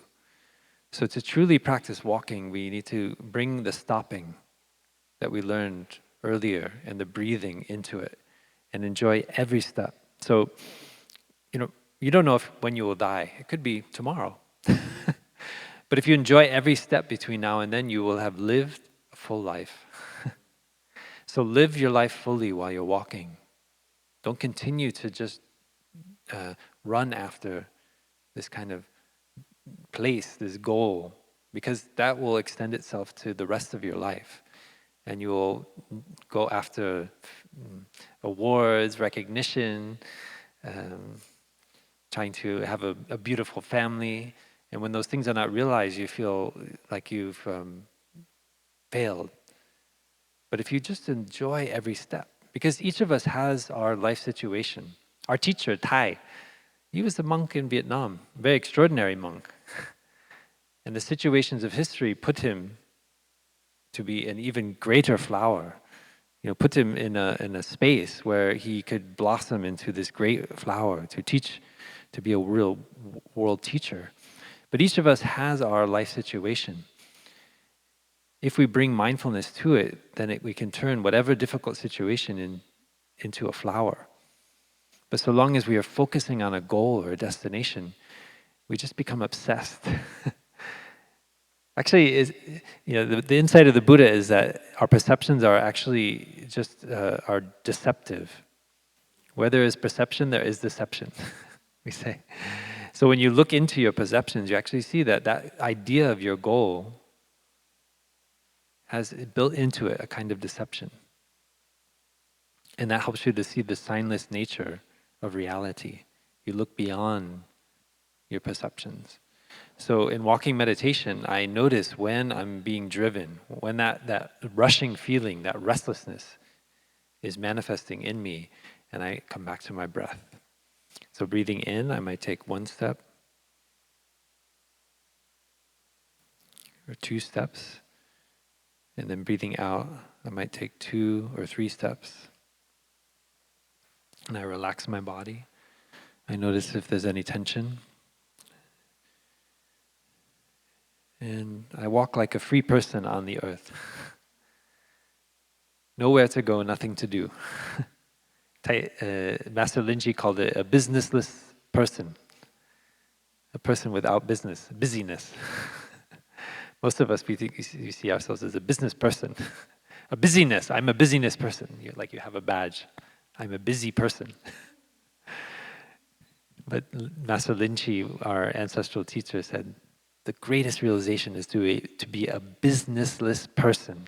So to truly practice walking, we need to bring the stopping that we learned earlier and the breathing into it and enjoy every step. So, you don't know when you will die. It could be tomorrow. But if you enjoy every step between now and then, you will have lived a full life. So live your life fully while you're walking. Don't continue to just run after this kind of place, this goal, because that will extend itself to the rest of your life. And you will go after awards, recognition, trying to have a beautiful family. And when those things are not realized, you feel like you've failed. But if you just enjoy every step, because each of us has our life situation. Our teacher, Tai, he was a monk in Vietnam, a very extraordinary monk. And the situations of history put him to be an even greater flower. Put him in a space where he could blossom into this great flower, to teach, to be a real world teacher. But each of us has our life situation. If we bring mindfulness to it, then we can turn whatever difficult situation into a flower. But so long as we are focusing on a goal or a destination, we just become obsessed. Actually, the insight of the Buddha is that our perceptions are actually just are deceptive. Where there is perception, there is deception, we say. So when you look into your perceptions, you actually see that idea of your goal has built into it a kind of deception. And that helps you to see the signless nature of reality. You look beyond your perceptions. So in walking meditation, I notice when I'm being driven, when that rushing feeling, that restlessness is manifesting in me, and I come back to my breath. So breathing in, I might take 1 step, or 2 steps. And then breathing out, I might take 2 or 3 steps. And I relax my body. I notice if there's any tension. And I walk like a free person on the earth. Nowhere to go, nothing to do. Master Linji called it a businessless person. A person without business, busyness. Most of us, we see ourselves as a business person. A busyness, I'm a busyness person. Like you have a badge. I'm a busy person. But Master Linchi, our ancestral teacher, said, the greatest realization is to be a businessless person,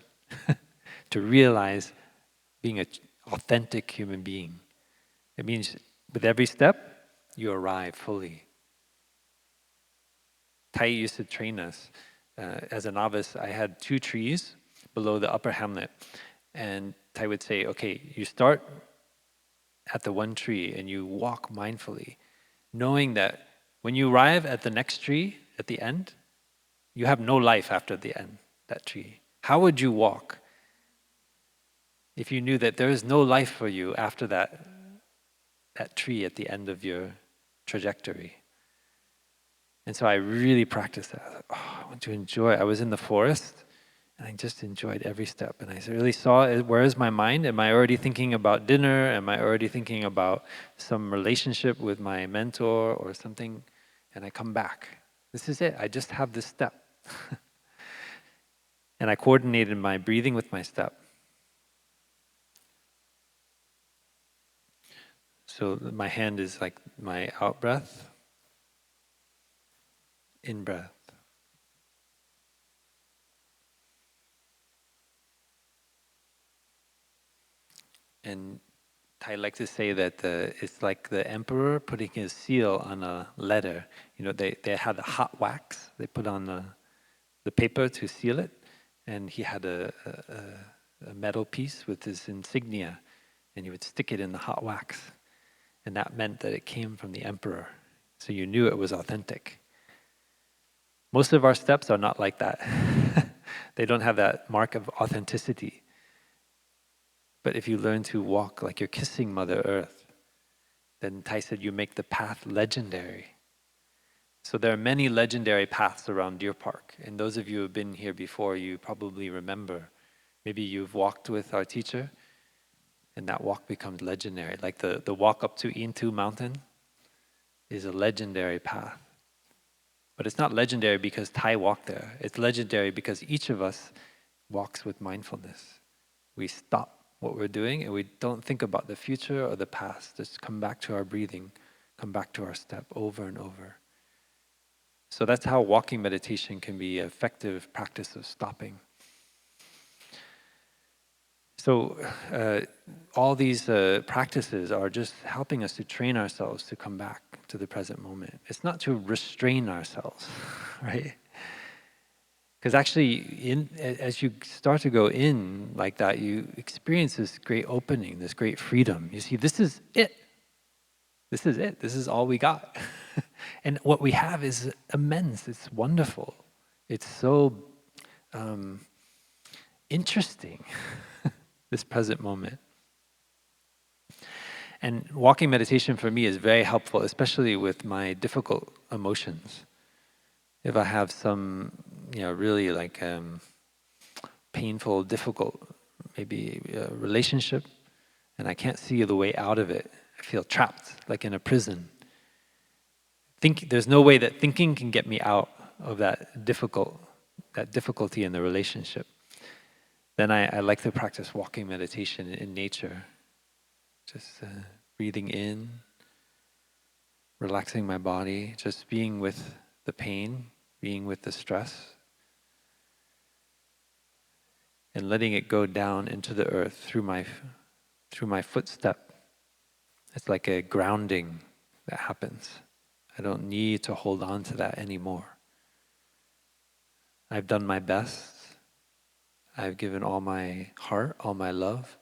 to realize being an authentic human being. It means with every step, you arrive fully. Tai used to train us. As a novice, I had 2 trees below the upper hamlet. And Tai would say, okay, you start at the one tree and you walk mindfully, knowing that when you arrive at the next tree, at the end, you have no life after the end, that tree. How would you walk if you knew that there is no life for you after that tree at the end of your trajectory? And so I really practiced that. I was like, oh, I want to enjoy. I was in the forest, and I just enjoyed every step. And I really saw, where is my mind? Am I already thinking about dinner? Am I already thinking about some relationship with my mentor or something? And I come back. This is it. I just have this step. And I coordinated my breathing with my step. So my hand is like my out breath, in breath. And I like to say that it's like the emperor putting his seal on a letter. You know, they had a hot wax. They put on the paper to seal it. And he had a metal piece with his insignia. And he would stick it in the hot wax. And that meant that it came from the emperor. So you knew it was authentic. Most of our steps are not like that. They don't have that mark of authenticity. But if you learn to walk like you're kissing Mother Earth, then Tai said you make the path legendary. So there are many legendary paths around Deer Park. And those of you who have been here before, you probably remember. Maybe you've walked with our teacher, and that walk becomes legendary. Like the walk up to Intu Mountain is a legendary path. But it's not legendary because Tai walked there. It's legendary because each of us walks with mindfulness. We stop what we're doing and we don't think about the future or the past. Just come back to our breathing, come back to our step over and over. So that's how walking meditation can be an effective practice of stopping. So all these practices are just helping us to train ourselves to come back to the present moment. It's not to restrain ourselves, right? Because actually, as you start to go in like that, you experience this great opening, this great freedom. You see, this is it. This is it. This is all we got. And what we have is immense. It's wonderful. It's so interesting, this present moment. And walking meditation for me is very helpful, especially with my difficult emotions. If I have some, really like painful, difficult, maybe relationship, and I can't see the way out of it, I feel trapped, like in a prison. There's no way that thinking can get me out of that difficulty in the relationship. Then I like to practice walking meditation in nature, just breathing in, relaxing my body, just being with the pain, being with the stress, and letting it go down into the earth through my footstep. It's like a grounding that happens. I don't need to hold on to that anymore. I've done my best. I've given all my heart, all my love.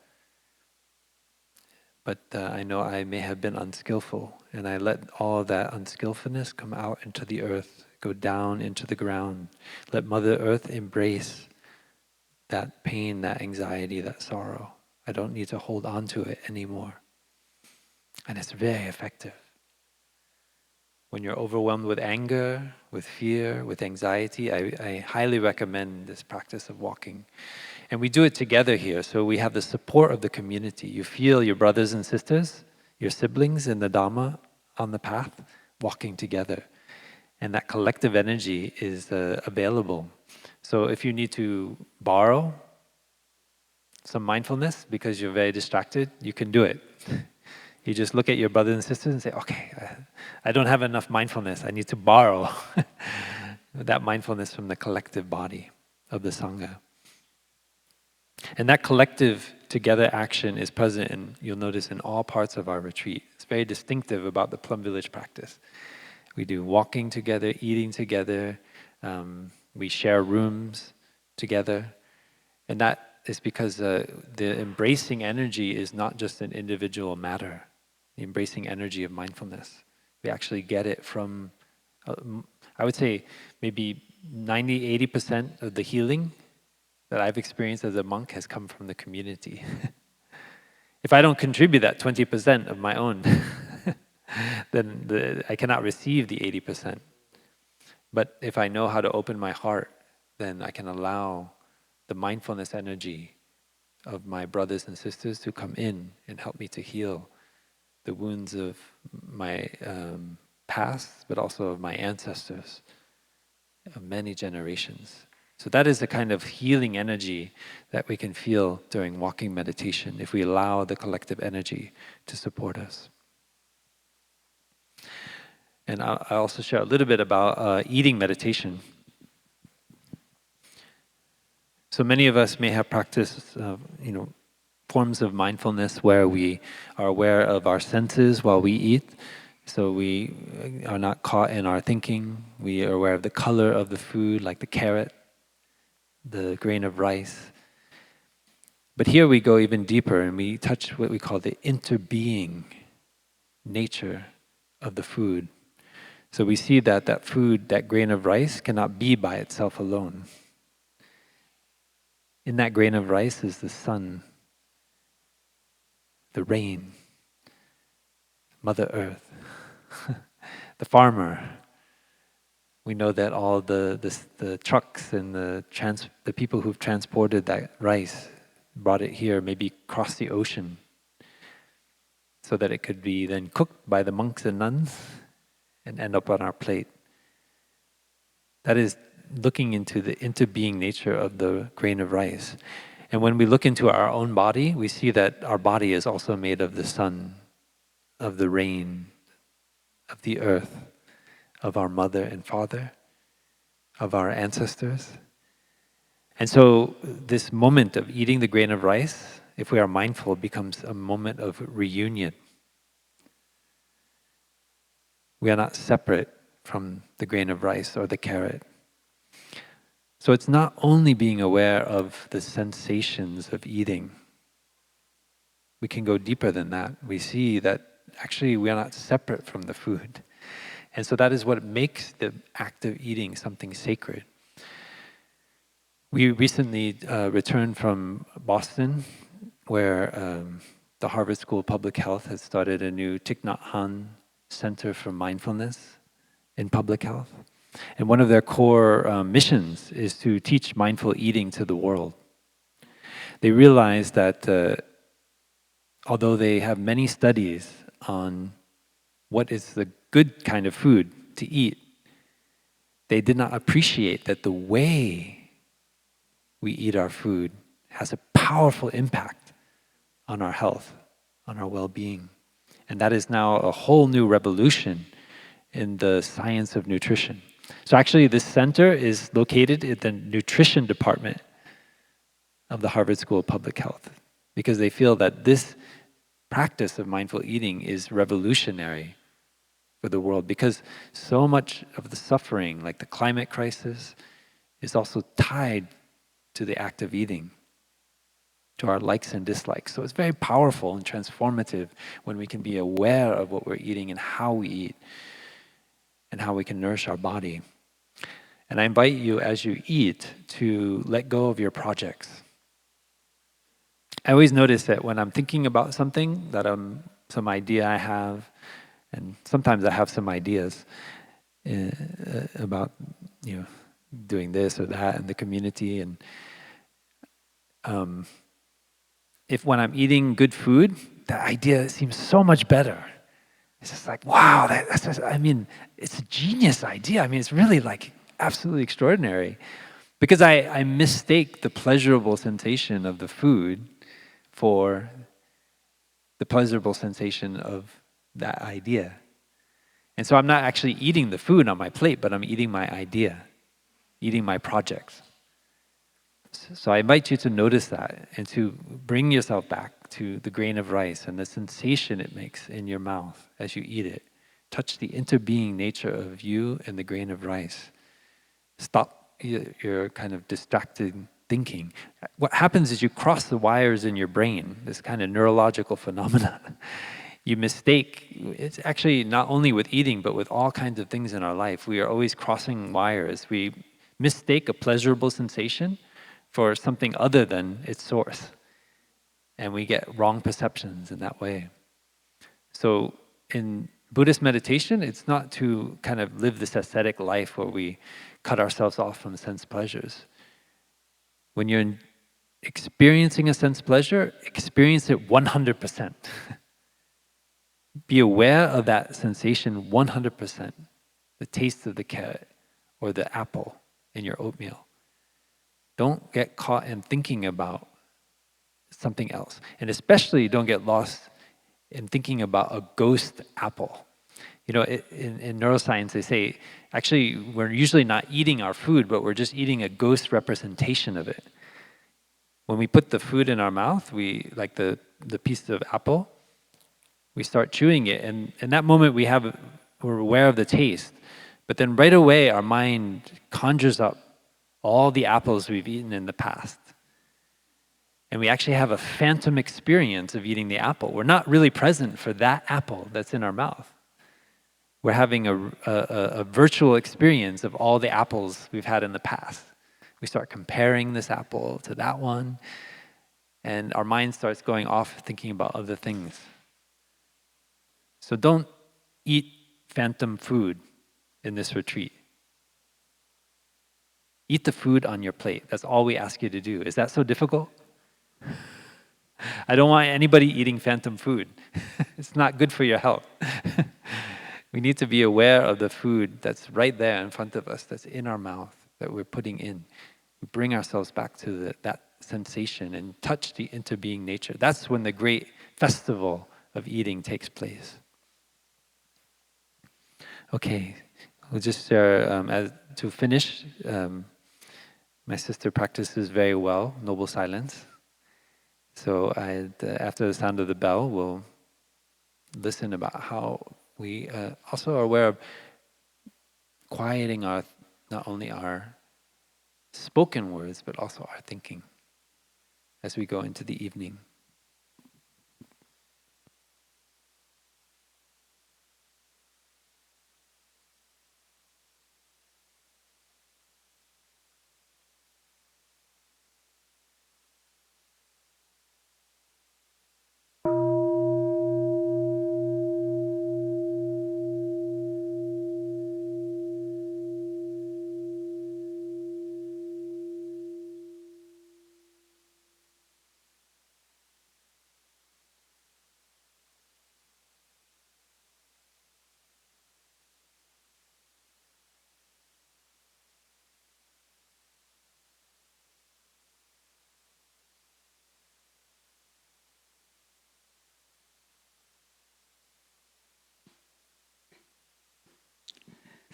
But I know I may have been unskillful, and I let all of that unskillfulness come out into the earth, go down into the ground. Let Mother Earth embrace that pain, that anxiety, that sorrow. I don't need to hold on to it anymore. And it's very effective. When you're overwhelmed with anger, with fear, with anxiety, I highly recommend this practice of walking. And we do it together here, so we have the support of the community. You feel your brothers and sisters, your siblings in the Dhamma on the path, walking together. And that collective energy is available. So if you need to borrow some mindfulness because you're very distracted, you can do it. You just look at your brothers and sisters and say, okay, I don't have enough mindfulness. I need to borrow. that mindfulness from the collective body of the Sangha. And that collective together action is present in, you'll notice, in all parts of our retreat. It's very distinctive about the Plum Village practice. We do walking together, eating together, we share rooms together. And that is because the embracing energy is not just an individual matter, the embracing energy of mindfulness. We actually get it from, I would say, maybe 90–80% of the healing that I've experienced as a monk has come from the community. If I don't contribute that 20% of my own, then I cannot receive the 80%. But if I know how to open my heart, then I can allow the mindfulness energy of my brothers and sisters to come in and help me to heal the wounds of my past, but also of my ancestors of many generations. So that is the kind of healing energy that we can feel during walking meditation if we allow the collective energy to support us. And I also share a little bit about eating meditation. So many of us may have practiced, forms of mindfulness where we are aware of our senses while we eat. So we are not caught in our thinking. We are aware of the color of the food, like the carrot, the grain of rice. But here we go even deeper and we touch what we call the interbeing nature of the food. So we see that that food, that grain of rice, cannot be by itself alone. In that grain of rice is the sun, the rain, Mother Earth, the farmer. We know that all the trucks and the people who've transported that rice brought it here, maybe across the ocean, so that it could be then cooked by the monks and nuns and end up on our plate. That is looking into the interbeing nature of the grain of rice. And when we look into our own body, we see that our body is also made of the sun, of the rain, of the earth, of our mother and father, of our ancestors. And so this moment of eating the grain of rice, if we are mindful, becomes a moment of reunion. We are not separate from the grain of rice or the carrot. So it's not only being aware of the sensations of eating. We can go deeper than that. We see that actually we are not separate from the food. And so that is what makes the act of eating something sacred. We recently returned from Boston, where the Harvard School of Public Health has started a new Thich Nhat Hanh Center for Mindfulness in Public Health. And one of their core missions is to teach mindful eating to the world. They realize that although they have many studies on what is the good kind of food to eat, they did not appreciate that the way we eat our food has a powerful impact on our health, on our well-being. And that is now a whole new revolution in the science of nutrition. So actually this center is located in the nutrition department of the Harvard School of Public Health, because they feel that this practice of mindful eating is revolutionary for the world, because so much of the suffering, like the climate crisis, is also tied to the act of eating, to our likes and dislikes. So it's very powerful and transformative when we can be aware of what we're eating and how we eat and how we can nourish our body. And I invite you, as you eat, to let go of your projects. I always notice that when I'm thinking about something, that some idea I have, and sometimes I have some ideas about doing this or that in the community, and if when I'm eating good food, that idea seems so much better. It's just like, wow, that's just, it's a genius idea. It's really like absolutely extraordinary, because I mistake the pleasurable sensation of the food for the pleasurable sensation of that idea. And so I'm not actually eating the food on my plate, but I'm eating my idea. eating my projects. So I invite you to notice that and to bring yourself back to the grain of rice and the sensation it makes in your mouth as you eat it. Touch the interbeing nature of you and the grain of rice. Stop your kind of distracted thinking. What happens is you cross the wires in your brain, this kind of neurological phenomenon. You mistake, it's actually not only with eating, but with all kinds of things in our life. We are always crossing wires. We mistake a pleasurable sensation for something other than its source. And we get wrong perceptions in that way. So in Buddhist meditation, it's not to kind of live this ascetic life where we cut ourselves off from sense pleasures. When you're experiencing a sense pleasure, experience it 100%. Be aware of that sensation 100%. The taste of the carrot or the apple in your oatmeal. Don't get caught in thinking about something else. And especially don't get lost in thinking about a ghost apple. You know, in neuroscience, they say, actually, we're usually not eating our food, but we're just eating a ghost representation of it. When we put the food in our mouth, like the piece of apple, we start chewing it, and in that moment we're aware of the taste. But then right away, our mind conjures up all the apples we've eaten in the past. And we actually have a phantom experience of eating the apple. We're not really present for that apple that's in our mouth. We're having a virtual experience of all the apples we've had in the past. We start comparing this apple to that one, and our mind starts going off thinking about other things. So don't eat phantom food in this retreat. Eat the food on your plate. That's all we ask you to do. Is that so difficult? I don't want anybody eating phantom food. It's not good for your health. We need to be aware of the food that's right there in front of us, that's in our mouth, that we're putting in. We bring ourselves back to that sensation and touch the interbeing nature. That's when the great festival of eating takes place. Okay, we'll just share, to finish, my sister practices very well, noble silence. So after the sound of the bell, we'll listen about how we also are aware of quieting not only our spoken words, but also our thinking as we go into the evening.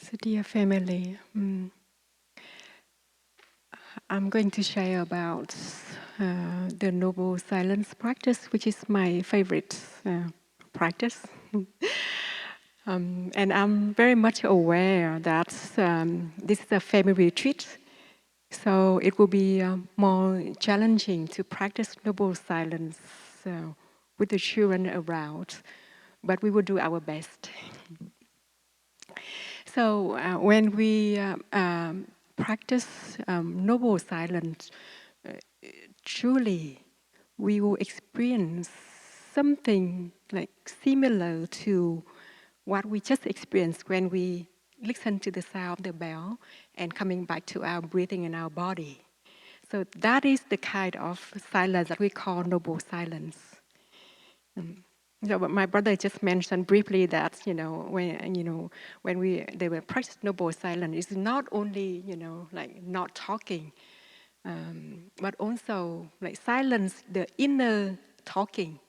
So dear family, I'm going to share about the noble silence practice, which is my favorite practice. And I'm very much aware that this is a family retreat, so it will be more challenging to practice noble silence with the children around, but we will do our best. So when we practice noble silence, truly we will experience something like similar to what we just experienced when we listen to the sound of the bell and coming back to our breathing in our body. So that is the kind of silence that we call noble silence. So my brother just mentioned briefly that when they were practice noble silence, it's not only like not talking, but also like silence the inner talking.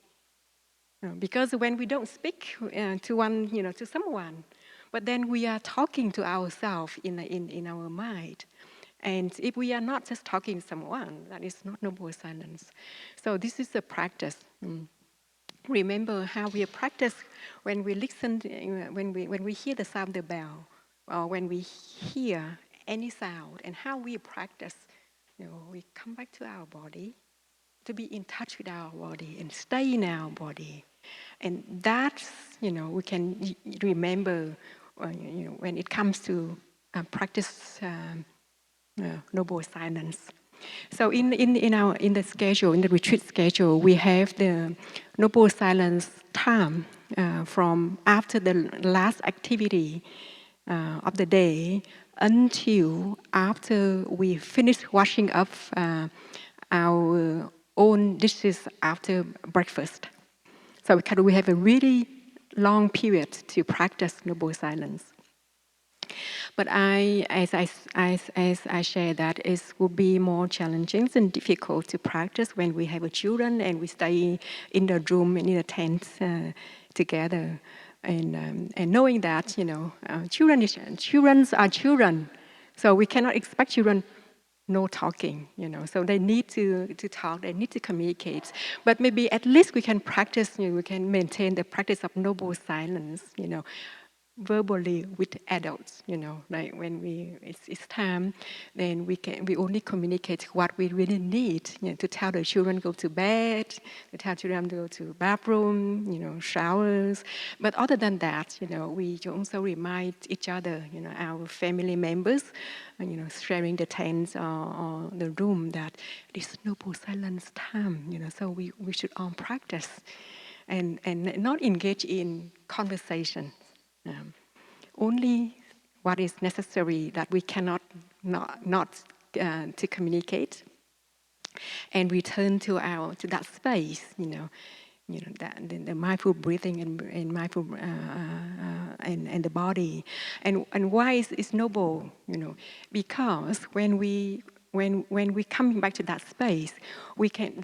Because when we don't speak to someone, but then we are talking to ourselves in our mind. And if we are not just talking to someone, that is not noble silence. So this is a practice. Remember how we practice when we listen, when we hear the sound of the bell, or when we hear any sound, and how we practice. We come back to our body, to be in touch with our body and stay in our body, and that's we can remember when it comes to practice noble silence. So in the schedule, in the retreat schedule, we have the noble silence time from after the last activity of the day until after we finish washing up our own dishes after breakfast. So we have a really long period to practice noble silence. But as I share that, it would be more challenging and difficult to practice when we have children and we stay in the room and in a tent together. And knowing that, children are children, so we cannot expect children no talking, So they need to talk, they need to communicate. But maybe at least we can practice, we can maintain the practice of noble silence, verbally with adults, like when it's time, then we only communicate what we really need, to tell the children go to bed, to tell children to go to bathroom, showers. But other than that, we also remind each other, our family members, sharing the tent or the room, that this noble silence time, so we should all practice and not engage in conversation. Only what is necessary that we cannot not to communicate, and return to that space, that the mindful breathing and mindful and the body, and why is noble, because when we come back to that space, we can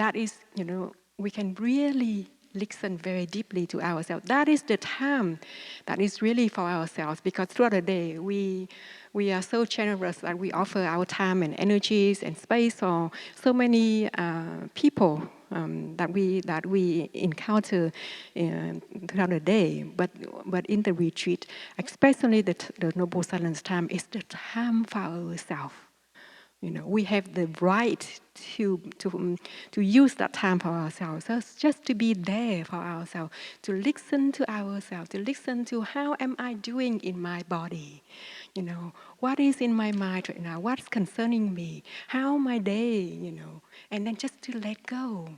really listen very deeply to ourselves. That is the time that is really for ourselves, because throughout the day we are so generous that we offer our time and energies and space for so many people that we encounter throughout the day. But in the retreat, especially the noble silence time, is the time for ourselves. We have the right to use that time for ourselves, so just to be there for ourselves, to listen to ourselves, to listen to how am I doing in my body, what is in my mind right now, what's concerning me, how my day, and then just to let go,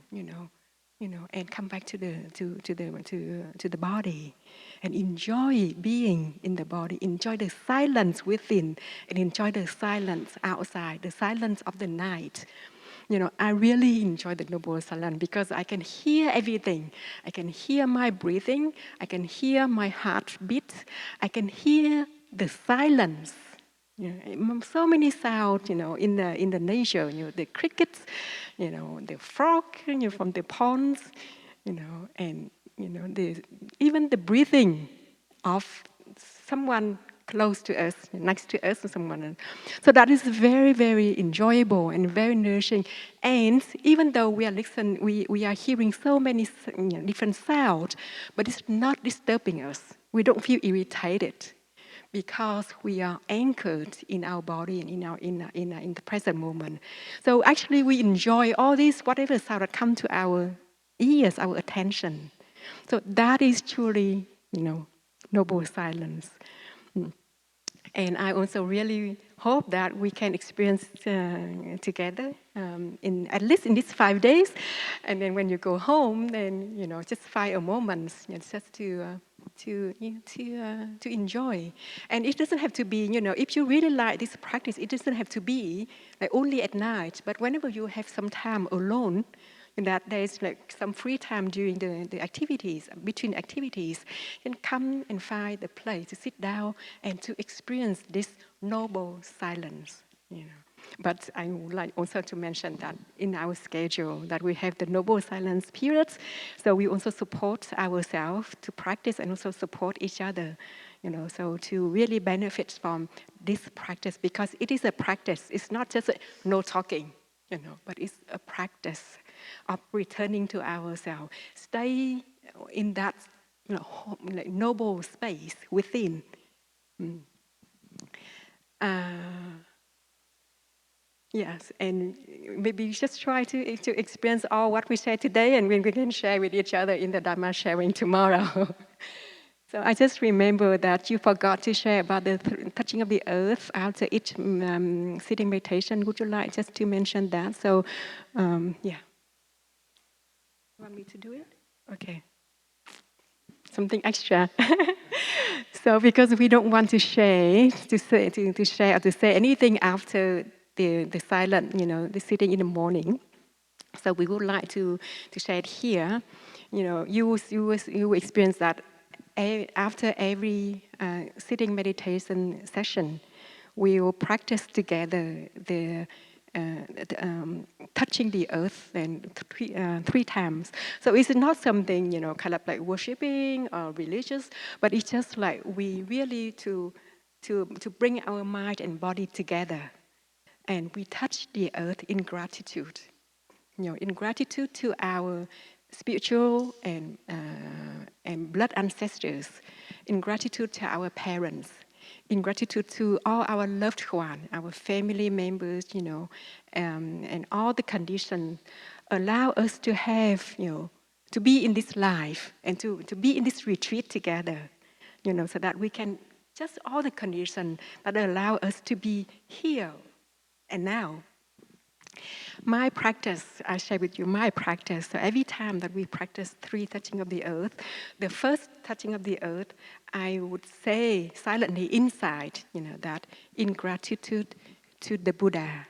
and come back to the body, and enjoy being in the body, enjoy the silence within, and enjoy the silence outside, the silence of the night. I really enjoy the noble silence because I can hear everything. I can hear my breathing. I can hear my heartbeat. I can hear the silence. So many sounds, in the nature, the crickets, the frog, from the ponds, and even the breathing of someone close to us, next to us, or someone else. So that is very, very enjoyable and very nourishing. And even though we are hearing so many different sounds, but it's not disturbing us. We don't feel irritated, because we are anchored in our body and in the present moment. So actually, we enjoy all these whatever sound that come to our ears, our attention. So that is truly, noble silence. And I also really hope that we can experience together in at least in these 5 days. And then when you go home, then just find a moment just to enjoy. And it doesn't have to be, if you really like this practice, it doesn't have to be like only at night. But whenever you have some time alone, that there's like some free time during the activities, between activities, then come and find the place to sit down and to experience this noble silence. But I would like also to mention that in our schedule that we have the noble silence periods, so we also support ourselves to practice and also support each other, so to really benefit from this practice, because it is a practice. It's not just no talking, but it's a practice of returning to ourselves. Stay in that like noble space within. Yes, and maybe just try to experience all what we shared today, and we can share with each other in the Dharma sharing tomorrow. So I just remember that you forgot to share about the touching of the earth after each sitting meditation. Would you like just to mention that? So, yeah. You want me to do it? Okay. Something extra. So because we don't want to share, to share or to say anything after the silent, the sitting in the morning. So we would like to share it here. You experience that after every sitting meditation session, we will practice together touching the earth and three times. So it's not something kind of like worshiping or religious, but it's just like we really to bring our mind and body together, and we touch the earth in gratitude. In gratitude to our spiritual and blood ancestors, in gratitude to our parents, in gratitude to all our loved ones, our family members, and all the conditions allow us to have, to be in this life and to be in this retreat together, so that we can just all the conditions that allow us to be here and now. My practice, I share with you my practice. So every time that we practice three touching of the earth, the first touching of the earth, I would say silently inside, that in gratitude to the Buddha,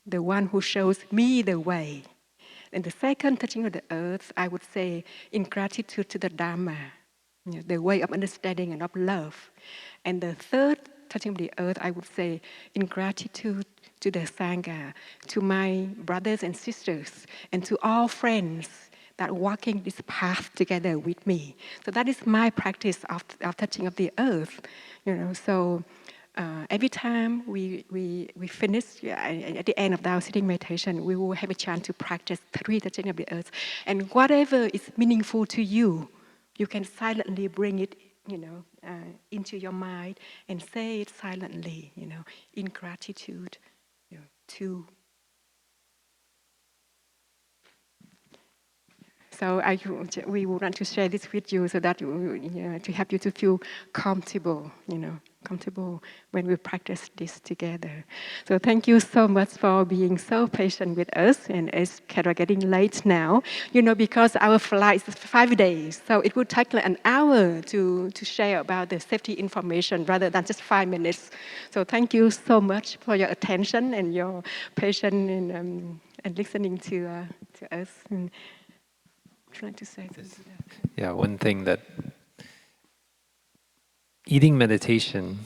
the one who shows me the way. And the second touching of the earth, I would say in gratitude to the Dharma, the way of understanding and of love. And the third touching of the earth, I would say in gratitude to the Sangha, to my brothers and sisters, and to all friends that walking this path together with me. So that is my practice of touching of the earth. So every time we finish, at the end of our sitting meditation, we will have a chance to practice three touching of the earth. And whatever is meaningful to you, you can silently bring it, into your mind and say it silently, in gratitude, to. So we would want to share this with you so that to help you to feel comfortable, comfortable when we practice this together. So thank you so much for being so patient with us. And it's kind of getting late now, because our flight is 5 days. So it would take like an hour to share about the safety information rather than just 5 minutes. So thank you so much for your attention and your patience and listening to us. And trying to say something. Yeah, one thing that eating meditation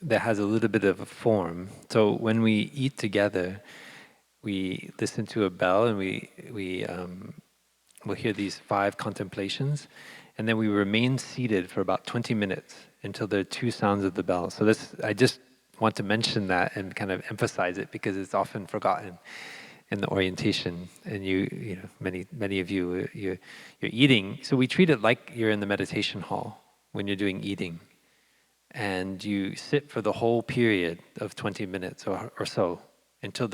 that has a little bit of a form. So when we eat together, we listen to a bell and we'll hear these 5 contemplations, and then we remain seated for about 20 minutes until there are 2 sounds of the bell. So this, I just want to mention that and kind of emphasize it because it's often forgotten in the orientation. And many of you, you're eating. So we treat it like you're in the meditation hall when you're doing eating. And you sit for the whole period of 20 minutes or so until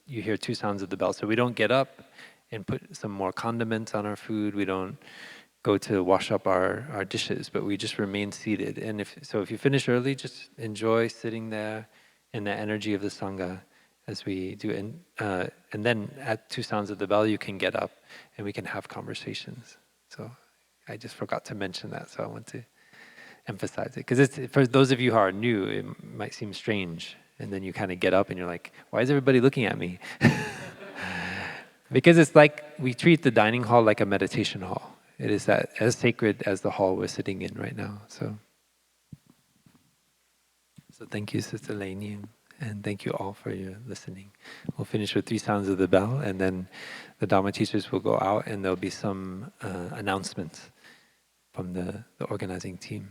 you hear 2 sounds of the bell. So we don't get up and put some more condiments on our food. We don't go to wash up our dishes, but we just remain seated. And if you finish early, just enjoy sitting there in the energy of the Sangha as we do. And then at 2 sounds of the bell, you can get up and we can have conversations. So I just forgot to mention that, so I want to emphasize it, because it's, for those of you who are new, it might seem strange, and then you kind of get up and you're like, why is everybody looking at me? Because it's like we treat the dining hall like a meditation hall. It is that as sacred as the hall we're sitting in right now. So thank you, Sister Lainey. And thank you all for your listening. We'll finish with 3 sounds of the bell, and then the Dharma teachers will go out, and there'll be some announcements from the organizing team.